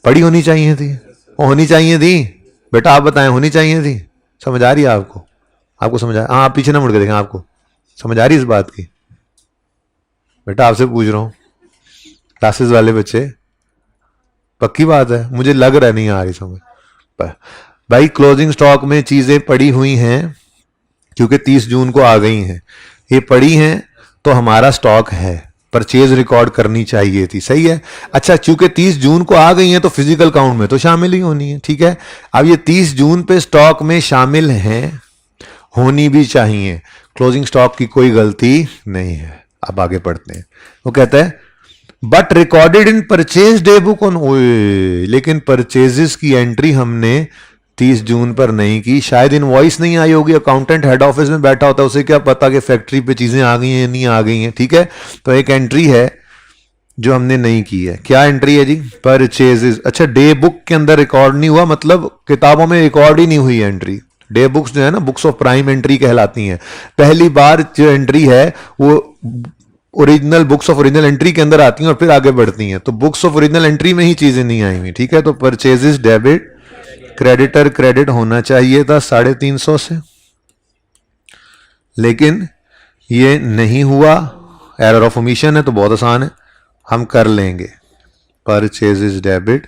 पड़ी होनी चाहिए थी, होनी चाहिए थी। बेटा आप बताएं, होनी चाहिए थी? समझ आ रही है आपको? आपको समझ आ, हाँ आप पीछे ना मुड़ के देखें, आपको समझ आ रही है इस बात की? बेटा आपसे पूछ रहा हूं, क्लासेस वाले बच्चे, पक्की बात है? मुझे लग रहा है नहीं आ रही समझ। भाई क्लोजिंग स्टॉक में चीजें पड़ी हुई हैं क्योंकि 30 जून को आ गई हैं, ये पड़ी हैं तो हमारा स्टॉक है, परचेज रिकॉर्ड करनी चाहिए थी। सही है। अच्छा, चूंकि 30 जून को आ गई हैं तो फिजिकल काउंट में तो शामिल ही होनी है। ठीक है। अब ये 30 जून पे स्टॉक में शामिल हैं, होनी भी चाहिए। क्लोजिंग स्टॉक की कोई गलती नहीं है। अब आगे पढ़ते हैं। वो कहता है but recorded in purchase day book on, लेकिन परचेजेस की एंट्री हमने 30 जून पर नहीं की। शायद इनवॉइस नहीं आई होगी, अकाउंटेंट हेड ऑफिस में बैठा होता है, उसे क्या पता कि फैक्ट्री पे चीजें आ गई हैं नहीं आ गई हैं। ठीक है। तो एक एंट्री है जो हमने नहीं की है। क्या एंट्री है जी? परचेजेस। अच्छा, डे बुक के अंदर रिकॉर्ड नहीं हुआ, मतलब किताबों में रिकॉर्ड ही नहीं हुई एंट्री। डे बुक्स जो है ना, बुक्स ऑफ प्राइम एंट्री कहलाती हैं। पहली बार जो एंट्री है वो original books of original entry के अंदर आती हैं और फिर आगे बढ़ती हैं। तो बुक्स ऑफ ओरिजिनल एंट्री में ही चीजें नहीं आई हुई। ठीक है। तो परचेजेस डेबिट, क्रेडिटर क्रेडिट होना चाहिए था 350 से, लेकिन ये नहीं हुआ। एरर ऑफ ओमिशन है तो बहुत आसान है, हम कर लेंगे। Purchases debit,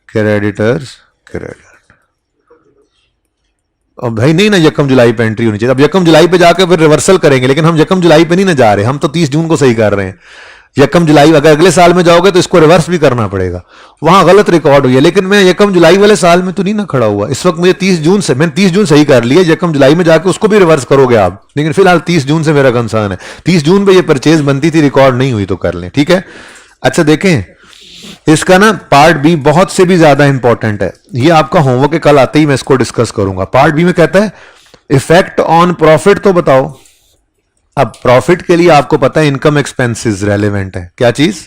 creditors credit. अब भाई नहीं ना, यकम जुलाई पे एंट्री होनी चाहिए। अब यकम जुलाई पे जाकर फिर रिवर्सल करेंगे, लेकिन हम यकम जुलाई पे नहीं ना जा रहे, हम तो 30 जून को सही कर रहे हैं। यकम जुलाई, अगर अगले साल में जाओगे तो इसको रिवर्स भी करना पड़ेगा, वहां गलत रिकॉर्ड हुई है। लेकिन मैं यकम जुलाई वाले साल में तो नहीं ना खड़ा हुआ इस वक्त। मुझे 30 जून से, मैंने 30 जून सही कर लिया, यकम जुलाई में जाकर उसको भी रिवर्स करोगे आप, लेकिन फिलहाल 30 जून से मेरा कंसर्न है। 30 जून पे ये परचेज बनती थी, रिकॉर्ड नहीं हुई तो कर लें। ठीक है। अच्छा देखें, इसका ना पार्ट बी बहुत से भी ज्यादा इंपॉर्टेंट है। ये आपका होमवर्क के कल आते ही मैं इसको डिस्कस करूंगा। पार्ट बी में कहता है इफेक्ट ऑन प्रॉफिट। तो बताओ, अब प्रॉफिट के लिए आपको पता है इनकम एक्सपेंसेस रेलेवेंट है। क्या चीज?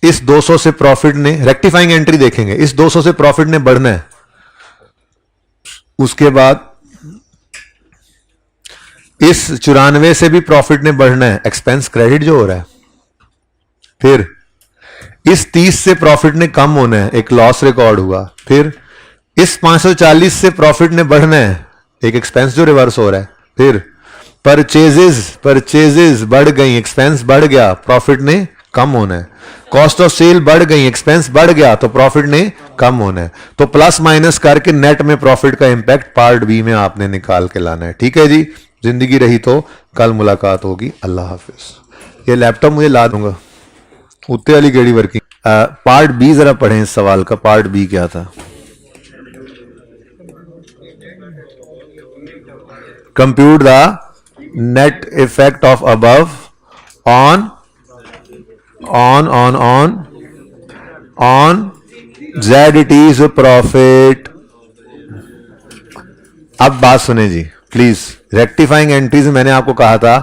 इस 200 से प्रॉफिट ने, रेक्टिफाइंग एंट्री देखेंगे, इस 200 से प्रॉफिट ने बढ़ना है, उसके बाद इस 94 से भी प्रॉफिट ने बढ़ना है, एक्सपेंस क्रेडिट जो हो रहा है। फिर इस 30 से प्रॉफिट ने कम होना है, एक लॉस रिकॉर्ड हुआ। फिर इस 540 से प्रॉफिट ने बढ़ना है, एक एक्सपेंस जो रिवर्स हो रहा है। फिर परचेजेस बढ़ गई, एक्सपेंस बढ़ गया, प्रॉफिट ने कम होना है। कॉस्ट ऑफ सेल बढ़ गई, एक्सपेंस बढ़ गया, तो प्रॉफिट ने कम होना है। तो प्लस माइनस करके नेट में प्रॉफिट का इंपैक्ट पार्ट बी में आपने निकाल के लाना है। ठीक है जी। जिंदगी रही तो कल मुलाकात होगी। अल्लाह हाफिज। ये लैपटॉप मुझे ला दूंगा, उत्ते वाली गेड़ी वर्किंग। पार्ट बी जरा पढ़ें इस सवाल का। पार्ट बी क्या था? Compute the net effect of above on ZT's profit. अब बात सुने जी प्लीज। रेक्टिफाइंग एंट्रीज मैंने आपको कहा था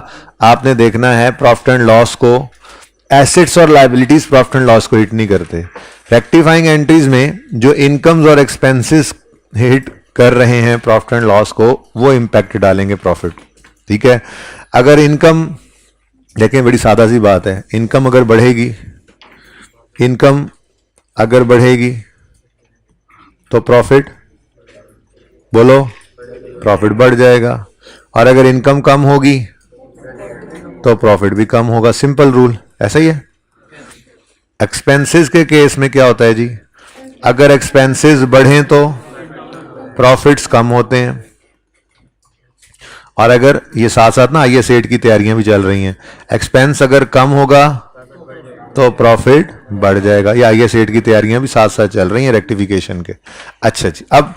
आपने देखना है प्रॉफिट एंड लॉस को, एसेट्स और लायबिलिटीज प्रॉफिट एंड लॉस को हिट नहीं करते। रेक्टिफाइंग एंट्रीज में जो इनकम्स और एक्सपेंसेस हिट कर रहे हैं प्रॉफिट एंड लॉस को, वो इंपैक्ट डालेंगे प्रॉफिट। ठीक है। अगर इनकम देखें, बड़ी सादा सी बात है, इनकम अगर बढ़ेगी, इनकम अगर बढ़ेगी तो प्रॉफिट, बोलो, प्रॉफिट बढ़ जाएगा। और अगर इनकम कम होगी तो प्रॉफिट भी कम होगा। सिंपल रूल ऐसा ही है। एक्सपेंसेस के केस में क्या होता है जी? अगर एक्सपेंसेस बढ़ें तो प्रॉफिट्स कम होते हैं, और अगर ये साथ साथ ना IAS 8 की तैयारियां भी चल रही हैं, एक्सपेंस अगर कम होगा तो प्रॉफिट बढ़ जाएगा। ये IAS 8 की तैयारियां भी साथ साथ चल रही हैं रेक्टिफिकेशन के। अच्छा जी, अब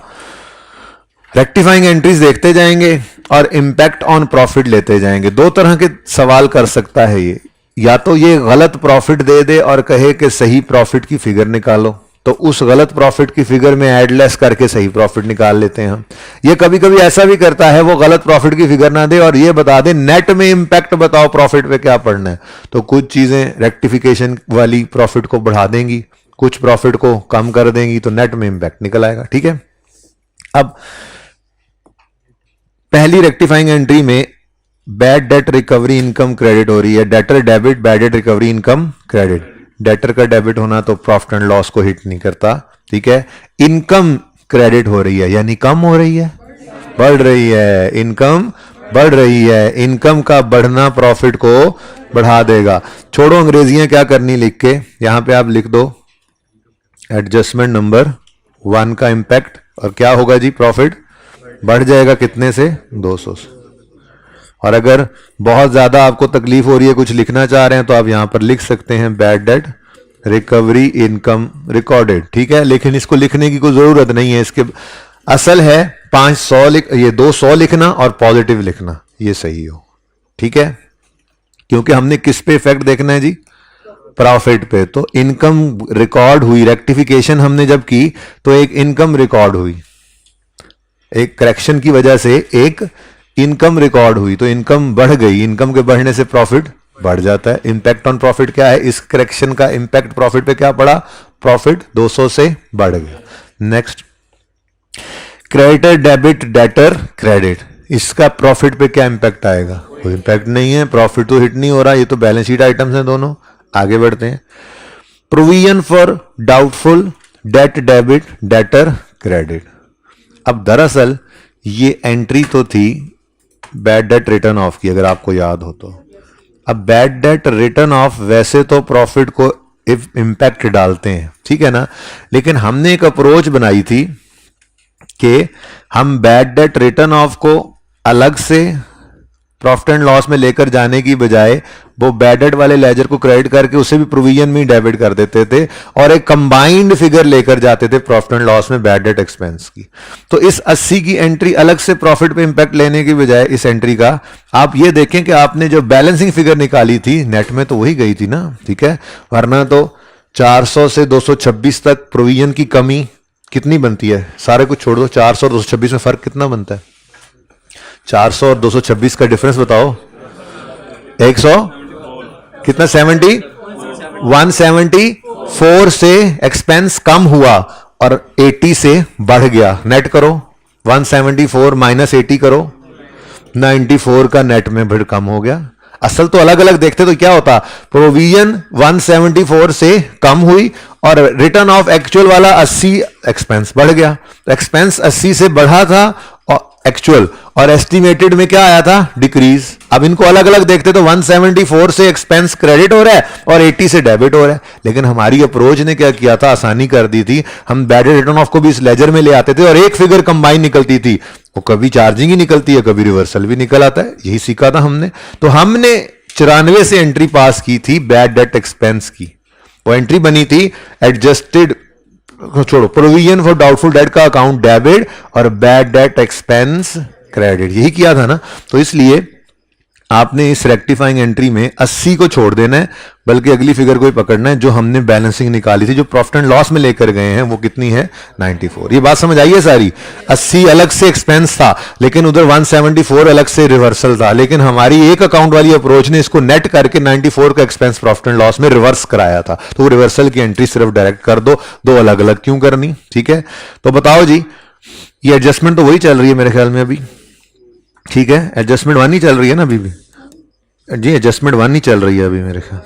रेक्टिफाइंग एंट्रीज देखते जाएंगे और इंपैक्ट ऑन प्रॉफिट लेते जाएंगे। दो तरह के सवाल कर सकता है ये। या तो ये गलत प्रॉफिट दे दे और कहे कि सही प्रॉफिट की फिगर निकालो, तो उस गलत प्रॉफिट की फिगर में ऐड लेस करके सही प्रॉफिट निकाल लेते हैं हम। ये कभी कभी ऐसा भी करता है, वो गलत प्रॉफिट की फिगर ना दे और ये बता दे नेट में इंपैक्ट बताओ प्रॉफिट पे क्या पड़ना है, तो कुछ चीजें रेक्टिफिकेशन वाली प्रॉफिट को बढ़ा देंगी, कुछ प्रॉफिट को कम कर देंगी, तो नेट में इंपैक्ट निकल आएगा। ठीक है, अब पहली रेक्टिफाइंग एंट्री में bad debt recovery income credit हो रही है, debtor debit, bad debt recovery income credit. Debtor का डेबिट होना तो प्रॉफिट एंड लॉस को हिट नहीं करता, ठीक है। इनकम क्रेडिट हो रही है, यानी कम हो रही है, बढ़ रही है, इनकम बढ़ रही है, इनकम का बढ़ना प्रॉफिट को बढ़ा देगा। छोड़ो अंग्रेजियां क्या करनी लिख के, यहां पे आप लिख दो एडजस्टमेंट नंबर 1 का इंपैक्ट, और क्या होगा जी, प्रॉफिट बढ़ जाएगा कितने से, 200 से। और अगर बहुत ज्यादा आपको तकलीफ हो रही है, कुछ लिखना चाह रहे हैं, तो आप यहां पर लिख सकते हैं bad debt recovery income recorded, ठीक है। लेकिन इसको लिखने की कोई जरूरत नहीं है, इसके असल है 500 ये 200 लिखना और पॉजिटिव लिखना, ये सही हो, ठीक है। क्योंकि हमने किस पे इफेक्ट देखना है जी, प्रॉफिट पे। तो इनकम रिकॉर्ड हुई, रेक्टिफिकेशन हमने जब की तो एक इनकम रिकॉर्ड हुई, एक करेक्शन की वजह से एक इनकम रिकॉर्ड हुई, तो इनकम बढ़ गई, इनकम के बढ़ने से प्रॉफिट बढ़ जाता है। इंपैक्ट ऑन प्रॉफिट क्या है, इस करेक्शन का इंपैक्ट प्रॉफिट पे क्या पड़ा, प्रॉफिट 200 से बढ़ गया। Next, creditor debit debtor credit, इसका प्रॉफिट पे क्या इंपैक्ट आएगा, कोई इंपैक्ट नहीं है, प्रॉफिट तो हिट नहीं हो रहा, ये तो बैलेंस शीट आइटम्स हैं दोनों। आगे बढ़ते हैं, provision for doubtful debt debit debtor credit. अब दरअसल ये एंट्री तो थी बैड डेट रिटर्न ऑफ की, अगर आपको याद हो तो। अब बैड डेट रिटर्न ऑफ वैसे तो प्रॉफिट को इंपैक्ट डालते हैं, ठीक है ना, लेकिन हमने एक अप्रोच बनाई थी कि हम बैड डेट रिटर्न ऑफ को अलग से प्रॉफिट एंड लॉस में लेकर जाने की बजाय वो बैड डेट वाले लेजर को क्रेडिट करके उसे भी प्रोविजन में डेबिट कर देते थे और एक कंबाइंड फिगर लेकर जाते थे प्रॉफिट एंड लॉस में बैड डेट एक्सपेंस की। तो इस 80 की एंट्री अलग से प्रॉफिट पे इंपैक्ट लेने की बजाय इस एंट्री का आप ये देखें कि आपने जो बैलेंसिंग फिगर निकाली थी नेट में तो वही गई थी ना, ठीक है। वरना तो 400 से 226 तक प्रोविजन की कमी कितनी बनती है, सारे कुछ छोड़ दो, 400 और 226 में फर्क कितना बनता है, 400 और 226 का डिफरेंस बताओ, 100 कितना, 70, 174 से एक्सपेंस कम हुआ और 80 से बढ़ गया। नेट करो, 174 माइनस 80 करो, 94 का नेट में बढ़ कम हो गया। असल तो अलग अलग देखते तो क्या होता, प्रोविजन 174 से कम हुई और रिटर्न ऑफ एक्चुअल वाला 80, एक्सपेंस बढ़ गया। तो एक्सपेंस 80 से बढ़ा था और एक्चुअल, और एस्टिमेटेड में क्या आया था, डिक्रीज। अब इनको अलग अलग देखते तो 174 से एक्सपेंस क्रेडिट हो रहा है और 80 से डेबिट हो रहा है। लेकिन हमारी अप्रोच ने क्या किया था, आसानी कर दी थी, हम बैड डेट रिटर्न ऑफ को भी इस लेजर में ले आते थे और एक फिगर कंबाइन निकलती थी, वो कभी चार्जिंग ही निकलती है, कभी रिवर्सल भी निकल आता है, यही सीखा था हमने। तो हमने 94 से एंट्री पास की थी बैड डेट एक्सपेंस की, वो एंट्री बनी थी एडजस्टेड, छोड़ो, प्रोविजन फॉर डाउटफुल डेट का अकाउंट डेबिट और बैड डेट एक्सपेंस क्रेडिट, यही किया था ना। तो इसलिए आपने इस रेक्टिफाइंग एंट्री में 80 को छोड़ देना है, बल्कि अगली फिगर को ही पकड़ना है जो हमने बैलेंसिंग निकाली थी, जो प्रॉफिट एंड लॉस में लेकर गए हैं, वो कितनी है, 94। ये बात समझ आई है सारी। 80 अलग से एक्सपेंस था, लेकिन उधर 174 अलग से रिवर्सल था, लेकिन हमारी एक अकाउंट वाली अप्रोच ने इसको नेट करके 94 का एक्सपेंस प्रॉफिट एंड लॉस में रिवर्स कराया था। तो वो रिवर्सल की एंट्री सिर्फ डायरेक्ट कर दो, दो अलग अलग क्यों करनी, ठीक है। तो बताओ जी, ये एडजस्टमेंट तो वही चल रही है मेरे ख्याल में अभी, ठीक है, एडजस्टमेंट 1 ही चल रही है ना अभी भी जी, एडजस्टमेंट 1 ही चल रही है अभी मेरे ख्याल,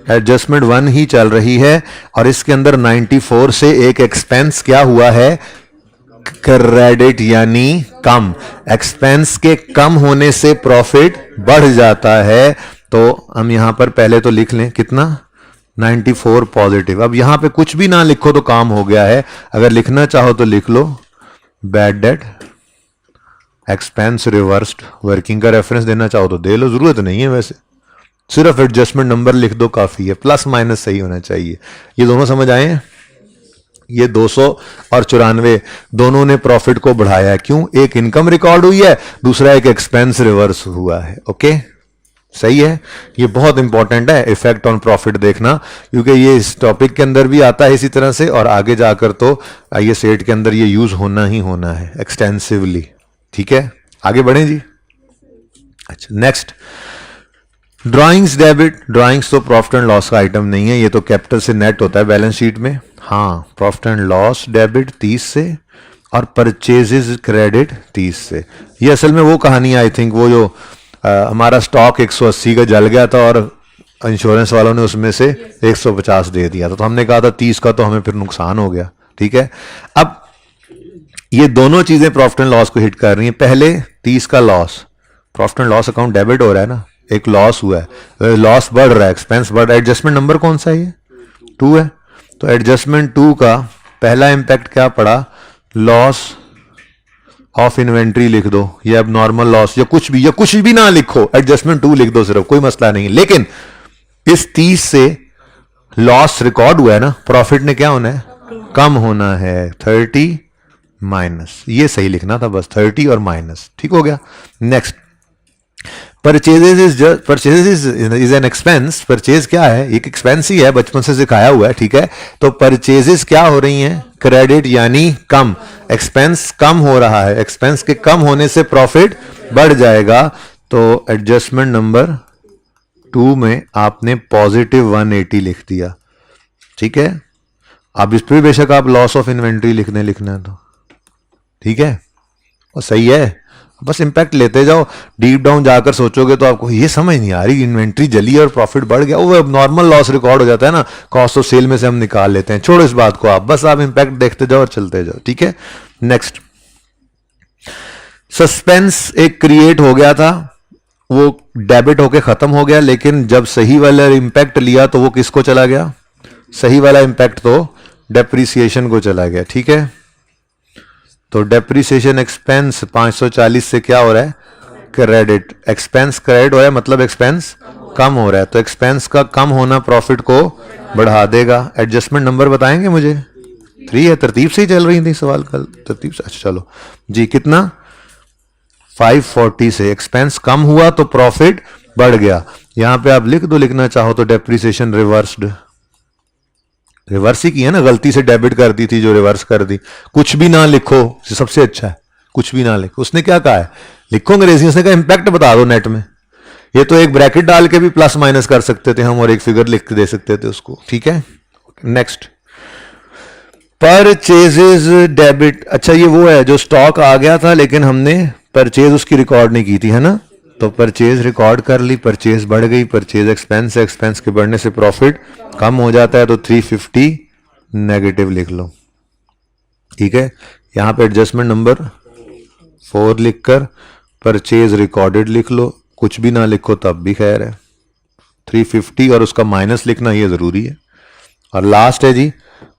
एडजस्टमेंट 1 ही चल रही है। और इसके अंदर 94 से एक एक्सपेंस क्या हुआ है, क्रेडिट, यानी कम। एक्सपेंस के कम होने से प्रॉफिट बढ़ जाता है। तो हम यहां पर पहले तो लिख लें कितना, 94 पॉजिटिव। अब यहां पे कुछ भी ना लिखो तो काम हो गया है, अगर लिखना चाहो तो लिख लो bad debt expense reversed. Working का रेफरेंस देना चाहो तो दे लो, जरूरत नहीं है वैसे, सिर्फ एडजस्टमेंट नंबर लिख दो काफी है, प्लस माइनस सही होना चाहिए। ये दोनों समझ आए हैं, ये 200 और 94 दोनों ने प्रॉफिट को बढ़ाया है। क्यों, एक इनकम रिकॉर्ड हुई है, दूसरा एक एक्सपेंस रिवर्स हुआ है। ओके, सही है, ये बहुत इंपॉर्टेंट है इफेक्ट ऑन प्रॉफिट देखना, क्योंकि ये इस टॉपिक के अंदर भी आता है इसी तरह से, और आगे जाकर तो आइए सेट के अंदर ये यूज होना ही होना है एक्सटेंसिवली। ठीक है, आगे बढ़ें जी। अच्छा, नेक्स्ट ड्राइंग्स डेबिट। ड्राइंग्स तो प्रॉफिट एंड लॉस का आइटम नहीं है, ये तो कैपिटल से नेट होता है बैलेंस शीट में। हाँ, प्रॉफिट एंड लॉस डेबिट 30 से और परचेजेस क्रेडिट 30 से। ये असल में वो कहानी आई थिंक, वो जो हमारा स्टॉक 180 का जल गया था और इंश्योरेंस वालों ने उसमें से 150 दे दिया था, तो हमने कहा था 30 का, तो हमें फिर नुकसान हो गया। ठीक है, अब ये दोनों चीजें प्रॉफिट एंड लॉस को हिट कर रही हैं। पहले 30 का loss, profit and loss account debit हो रहा है ना, एक लॉस हुआ है, लॉस बढ़ रहा है, एक्सपेंस बढ़ रहा है। एडजस्टमेंट नंबर कौन सा है, ये 2 है, तो एडजस्टमेंट 2 का पहला इंपैक्ट क्या पड़ा, लॉस ऑफ इन्वेंट्री लिख दो, या अब नॉर्मल लॉस, या कुछ भी ना लिखो, एडजस्टमेंट 2 लिख दो सिर्फ, कोई मसला नहीं। लेकिन इस 30 से लॉस रिकॉर्ड हुआ है ना, प्रॉफिट ने क्या होना है, कम होना है, 30 माइनस, ये सही लिखना था बस, 30 और माइनस। ठीक हो गया। Next, purchases is an expense. Purchase क्या है, एक एक्सपेंस ही है, बचपन से सिखाया हुआ है। ठीक है, तो परचेजेस क्या हो रही हैं, क्रेडिट यानी कम, एक्सपेंस कम हो रहा है, एक्सपेंस के कम होने से प्रॉफिट बढ़ जाएगा। तो एडजस्टमेंट नंबर 2 में आपने पॉजिटिव 180 लिख दिया। ठीक है, अब इस पर बेशक आप लॉस ऑफ इन्वेंट्री लिखना है तो ठीक है, और सही है, बस इंपैक्ट लेते जाओ। डीप डाउन जाकर सोचोगे तो आपको ये समझ नहीं आ रही, इन्वेंट्री जली और प्रॉफिट बढ़ गया, वो नॉर्मल लॉस रिकॉर्ड हो जाता है ना, कॉस्ट ऑफ सेल में से हम निकाल लेते हैं। छोड़ो इस बात को, आप बस आप इंपैक्ट देखते जाओ और चलते जाओ। ठीक है, नेक्स्ट, सस्पेंस एक क्रिएट हो गया था, वो डेबिट होके खत्म हो गया, लेकिन जब सही वाला इंपैक्ट लिया तो वो किसको चला गया, सही वाला इंपैक्ट तो डेप्रीसिएशन को चला गया। ठीक है, तो डेप्रीसिएशन एक्सपेंस 540 से क्या हो रहा है, क्रेडिट, एक्सपेंस क्रेडिट हो रहा है, मतलब एक्सपेंस कम हो रहा है, तो एक्सपेंस का कम होना प्रॉफिट को बढ़ा देगा। एडजस्टमेंट नंबर बताएंगे मुझे, 3 है, तरतीब से ही चल रही थी सवाल कल, तरतीब से। अच्छा चलो जी, कितना, 540 से एक्सपेंस कम हुआ तो प्रॉफिट बढ़ गया। यहां पे आप लिख दो, लिखना चाहो तो डेप्रीसिएशन रिवर्स्ड, रिवर्स ही की है ना, गलती से डेबिट कर दी थी जो रिवर्स कर दी। कुछ भी ना लिखो, सबसे अच्छा है, कुछ भी ना लिखो। उसने क्या कहा है, लिखो अंग्रेजी, उसने कहा इंपैक्ट बता दो नेट में। ये तो एक ब्रैकेट डाल के भी प्लस माइनस कर सकते थे हम, और एक फिगर लिख के दे सकते थे उसको। ठीक है, नेक्स्ट, परचेजेस डेबिट। अच्छा, ये वो है जो स्टॉक आ गया था लेकिन हमने परचेज उसकी रिकॉर्ड नहीं की थी, है ना, तो परचेज रिकॉर्ड कर ली, परचेज बढ़ गई, परचेज एक्सपेंस है, एक्सपेंस के बढ़ने से प्रॉफिट कम हो जाता है, तो 350 नेगेटिव लिख लो। ठीक है, यहां पे एडजस्टमेंट नंबर 4 लिखकर परचेज रिकॉर्डेड लिख लो, कुछ भी ना लिखो तब भी खैर है। 350 और उसका माइनस लिखना ये जरूरी है। और लास्ट है जी,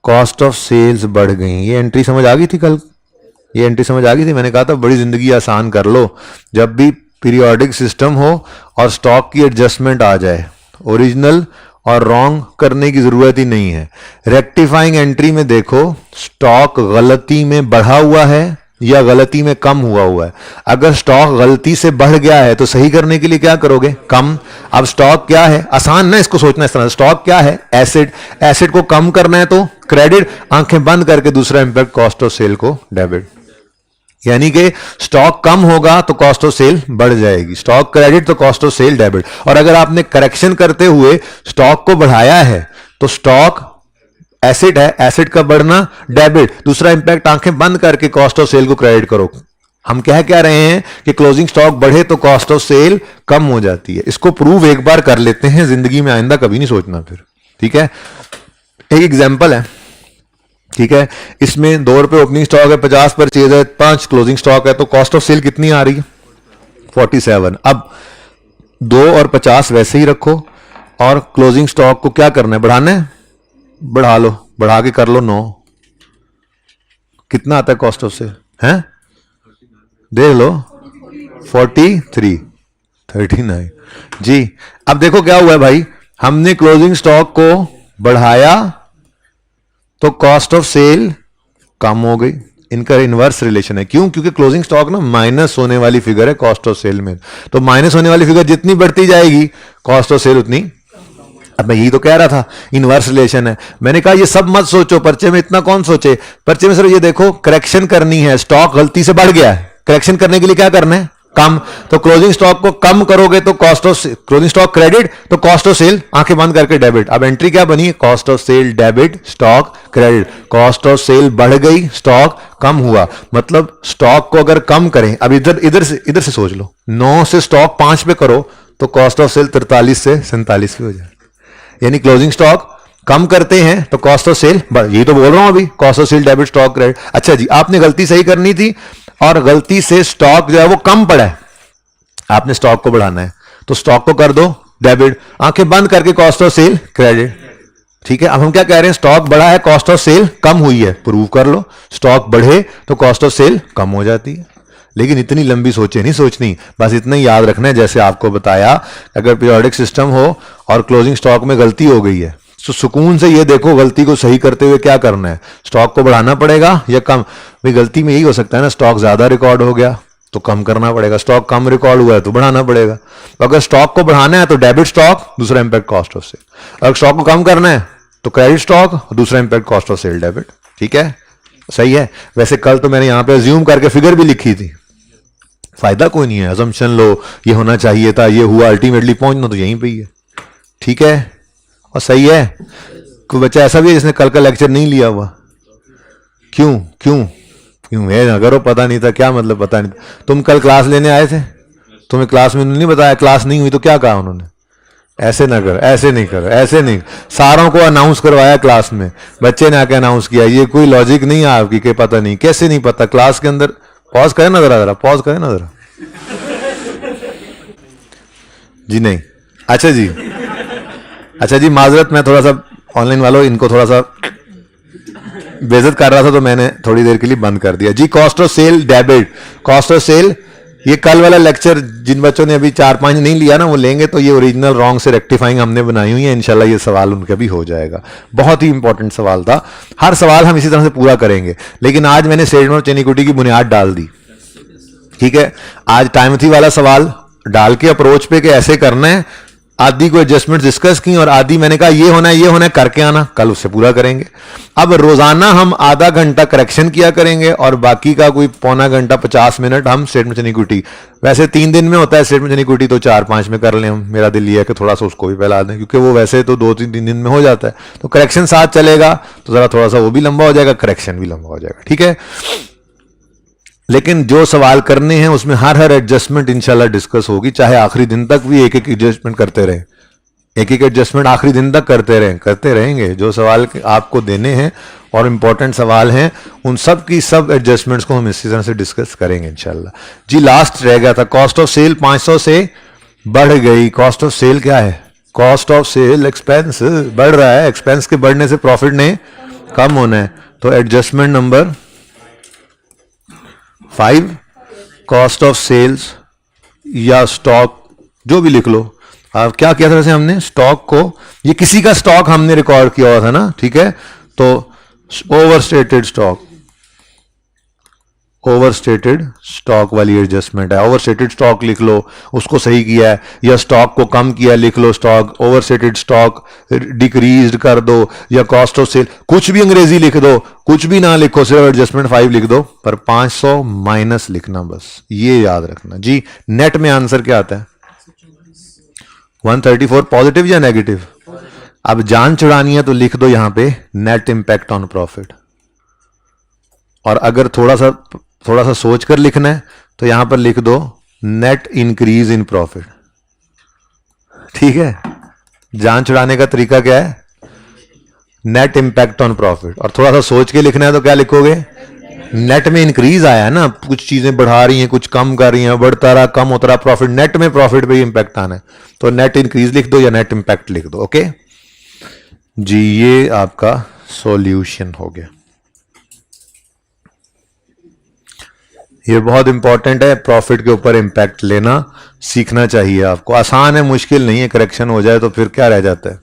कॉस्ट ऑफ सेल्स बढ़ गई। ये एंट्री समझ आ गई थी कल, ये एंट्री समझ आ गई थी, मैंने कहा था बड़ी जिंदगी आसान कर लो। जब भी पीरियोडिक सिस्टम हो और स्टॉक की एडजस्टमेंट आ जाए, ओरिजिनल और रॉन्ग करने की जरूरत ही नहीं है। रेक्टिफाइंग एंट्री में देखो, स्टॉक गलती में बढ़ा हुआ है या गलती में कम हुआ है। अगर स्टॉक गलती से बढ़ गया है तो सही करने के लिए क्या करोगे, कम। अब स्टॉक क्या है, आसान ना इसको सोचना इस तरह, स्टॉक क्या है, एसेट, एसेट को कम करना है तो क्रेडिट, आंखें बंद करके दूसरा इंपैक्ट कॉस्ट ऑफ सेल को डेबिट। यानी कि स्टॉक कम होगा तो कॉस्ट ऑफ सेल बढ़ जाएगी, स्टॉक क्रेडिट तो कॉस्ट ऑफ सेल डेबिट। और अगर आपने करेक्शन करते हुए स्टॉक को बढ़ाया है तो स्टॉक एसेट है, एसेट का बढ़ना डेबिट, दूसरा इंपैक्ट आंखें बंद करके कॉस्ट ऑफ सेल को क्रेडिट करो। हम क्या रहे हैं कि क्लोजिंग स्टॉक बढ़े तो कॉस्ट ऑफ सेल कम हो जाती है। इसको प्रूव एक बार कर लेते हैं, जिंदगी में आइंदा कभी नहीं सोचना फिर। ठीक है, एक एग्जांपल है। ठीक है, इसमें 2 रुपए ओपनिंग स्टॉक है, 50 परचेज है, 5 क्लोजिंग स्टॉक है, तो कॉस्ट ऑफ सेल कितनी आ रही है, 47। अब 2 और 50 वैसे ही रखो और क्लोजिंग स्टॉक को क्या करना है, बढ़ाना है, बढ़ा लो, बढ़ा के कर लो 9। कितना आता है कॉस्ट ऑफ सेल, है देख लो, 43, 39 जी। अब देखो क्या हुआ है भाई, हमने क्लोजिंग स्टॉक को बढ़ाया तो कॉस्ट ऑफ सेल कम हो गई, इनका इनवर्स रिलेशन है। क्यों? क्योंकि क्लोजिंग स्टॉक ना माइनस होने वाली फिगर है कॉस्ट ऑफ सेल में, तो माइनस होने वाली फिगर जितनी बढ़ती जाएगी कॉस्ट ऑफ सेल उतनी। अब मैं यही तो कह रहा था, इनवर्स रिलेशन है। मैंने कहा ये सब मत सोचो, पर्चे में इतना कौन सोचे, पर्चे में सिर्फ ये देखो करेक्शन करनी है, स्टॉक गलती से बढ़ गया है, करेक्शन करने के लिए क्या करना है? कम। तो क्लोजिंग स्टॉक को कम करोगे तो cost of, closing stock credit तो कॉस्ट ऑफ सेल आंखें बंद करके डेबिट। अब एंट्री क्या बनी? Cost of sale debit, stock credit. Cost of sale बढ़ गई, स्टॉक कम हुआ, मतलब स्टॉक को अगर कम करें, अब इधर से सोच लो, 9 से स्टॉक 5 पे करो तो कॉस्ट ऑफ सेल 43 से 47 पे हो जाए। यानी क्लोजिंग स्टॉक कम करते हैं तो कॉस्ट ऑफ सेल, यही तो बोल रहा हूं अभी, cost of sale debit stock credit. अच्छा जी, आपने गलती सही करनी थी और गलती से स्टॉक जो है वो कम पड़ा है, आपने स्टॉक को बढ़ाना है, तो स्टॉक को कर दो डेबिट, आंखें बंद करके कॉस्ट ऑफ सेल क्रेडिट। ठीक है, अब हम क्या कह रहे हैं? स्टॉक बढ़ा है, कॉस्ट ऑफ सेल कम हुई है, प्रूव कर लो। स्टॉक बढ़े तो कॉस्ट ऑफ सेल कम हो जाती है। लेकिन इतनी लंबी सोचे नहीं सोचनी, बस इतना ही याद रखना है, जैसे आपको बताया, अगर पीरियोडिक सिस्टम हो और क्लोजिंग स्टॉक में गलती हो गई है तो सुकून से ये देखो गलती को सही करते हुए क्या करना है, स्टॉक को बढ़ाना पड़ेगा या कम। भाई गलती में यही हो सकता है ना, स्टॉक ज्यादा रिकॉर्ड हो गया तो कम करना पड़ेगा, स्टॉक कम रिकॉर्ड हुआ है तो बढ़ाना पड़ेगा। तो अगर स्टॉक को बढ़ाना है तो डेबिट स्टॉक, दूसरा इंपैक्ट कॉस्ट ऑफ सेल। अगर स्टॉक को कम करना है तो क्रेडिट स्टॉक, दूसरा impact cost of sale debit. ठीक है, सही है। वैसे कल तो मैंने यहां पे अज्यूम करके फिगर भी लिखी थी, फायदा कोई नहीं है, अजम्पशन लो, ये होना चाहिए था, ये हुआ, अल्टीमेटली पहुंचना तो यहीं पे ही है। ठीक है, और सही है। कोई बच्चा ऐसा भी है जिसने कल का लेक्चर नहीं लिया हुआ? क्यों क्यों क्यों है? ना करो, पता नहीं था, क्या मतलब पता नहीं था? तुम कल क्लास लेने आए थे, तुम्हें क्लास में नहीं बताया, क्लास नहीं हुई तो क्या कहा उन्होंने? ऐसे ना कर, ऐसे नहीं कर, ऐसे नहीं। सारों को अनाउंस करवाया क्लास में, बच्चे ने आके अनाउंस किया। ये कोई लॉजिक नहीं है आपकी कि पता नहीं, कैसे नहीं पता? क्लास के अंदर पॉज करें ना जरा, पॉज करें ना जरा जी। नहीं, अच्छा जी माजरत, मैं थोड़ा सा ऑनलाइन वालों इनको थोड़ा सा बेइज्जत कर रहा था तो मैंने थोड़ी देर के लिए बंद कर दिया जी। Cost of sale debit, cost of sale, ये कल वाला लेक्चर जिन बच्चों ने अभी 4-5 नहीं लिया ना, वो लेंगे तो ये ओरिजिनल रॉन्ग से रेक्टिफाइंग हमने बनाई हुई है। इंशाल्लाह ये सवाल उनका भी हो जाएगा, बहुत ही इंपॉर्टेंट सवाल था। हर सवाल हम इसी तरह से पूरा करेंगे, लेकिन आज मैंने स्टेटमेंट ऑफ चेनिकुटी की बुनियाद डाल दी। ठीक है, आज टाइमथी वाला सवाल डाल के अप्रोच पे के ऐसे करना है, आदि को एडजस्टमेंट डिस्कस की और आदि मैंने कहा ये होना है, ये होना है, करके आना, कल उससे पूरा करेंगे। अब रोजाना हम आधा घंटा करेक्शन किया करेंगे और बाकी का कोई पौना घंटा 50 मिनट हम स्टेटमेंट चेनिकुटी। वैसे 3 दिन में होता है स्टेटमेंट चेनिकुटी, तो 4-5 में कर लें हम। मेरा दिल ये है कि थोड़ा सा उसको भी फैला दें, क्योंकि वो वैसे तो 2-3 दिन में हो जाता है, तो करेक्शन साथ चलेगा तो जरा थोड़ा सा वो भी लंबा हो जाएगा, करेक्शन भी लंबा हो जाएगा। ठीक है, लेकिन जो सवाल करने हैं उसमें हर एडजस्टमेंट इंशाल्लाह डिस्कस होगी, चाहे आखिरी दिन तक भी एक एक एडजस्टमेंट करते रहें, एक एक एडजस्टमेंट आखिरी दिन तक करते रहेंगे। जो सवाल आपको देने हैं और इंपॉर्टेंट सवाल हैं उन सब की सब एडजस्टमेंट्स को हम इसी तरह से डिस्कस करेंगे इंशाल्लाह जी। लास्ट रह गया था कॉस्ट ऑफ सेल 500 से बढ़ गई। कॉस्ट ऑफ सेल क्या है? कॉस्ट ऑफ सेल एक्सपेंस बढ़ रहा है, एक्सपेंस के बढ़ने से प्रॉफिट ने कम होना है। तो adjustment number 5, cost of sales या स्टॉक जो भी लिख लो। अब क्या किया था वैसे हमने? स्टॉक को, ये किसी का स्टॉक हमने रिकॉर्ड किया हुआ था ना, ठीक है, तो ओवरस्टेटेड स्टॉक, ओवरस्टेटेड स्टॉक वाली एडजस्टमेंट है। ओवरस्टेटेड स्टॉक लिख लो, उसको सही किया है, या स्टॉक को कम किया लिख लो, स्टॉक ओवरस्टेटेड स्टॉक डिक्रीज्ड कर दो, या कॉस्ट ऑफ सेल, कुछ भी अंग्रेजी लिख दो, कुछ भी ना लिखो, सिर्फ एडजस्टमेंट 5 लिख दो, पर 500 माइनस लिखना, बस ये याद रखना जी। नेट में आंसर क्या आता है? 134 पॉजिटिव या नेगेटिव? अब जान चुरानी है तो लिख दो यहां पे नेट इंपैक्ट ऑन प्रॉफिट, और अगर थोड़ा सा सोच कर लिखना है तो यहां पर लिख दो नेट इंक्रीज इन प्रॉफिट। ठीक है, जान छुड़ाने का तरीका क्या है? Net impact on profit. और थोड़ा सा सोच के लिखना है तो क्या लिखोगे? नेट में इंक्रीज आया है ना, कुछ चीजें बढ़ा रही हैं, कुछ कम कर रही हैं, बढ़ता रहा, कम होता रहा प्रॉफिट, नेट में प्रॉफिट पे इंपैक्ट आना है, तो नेट इंक्रीज लिख दो या नेट इंपैक्ट लिख दो। ओके जी, ये आपका सॉल्यूशन हो गया। ये बहुत इंपॉर्टेंट है, प्रॉफिट के ऊपर इंपैक्ट लेना सीखना चाहिए आपको। आसान है, मुश्किल नहीं है, करेक्शन हो जाए तो फिर क्या रह जाता है।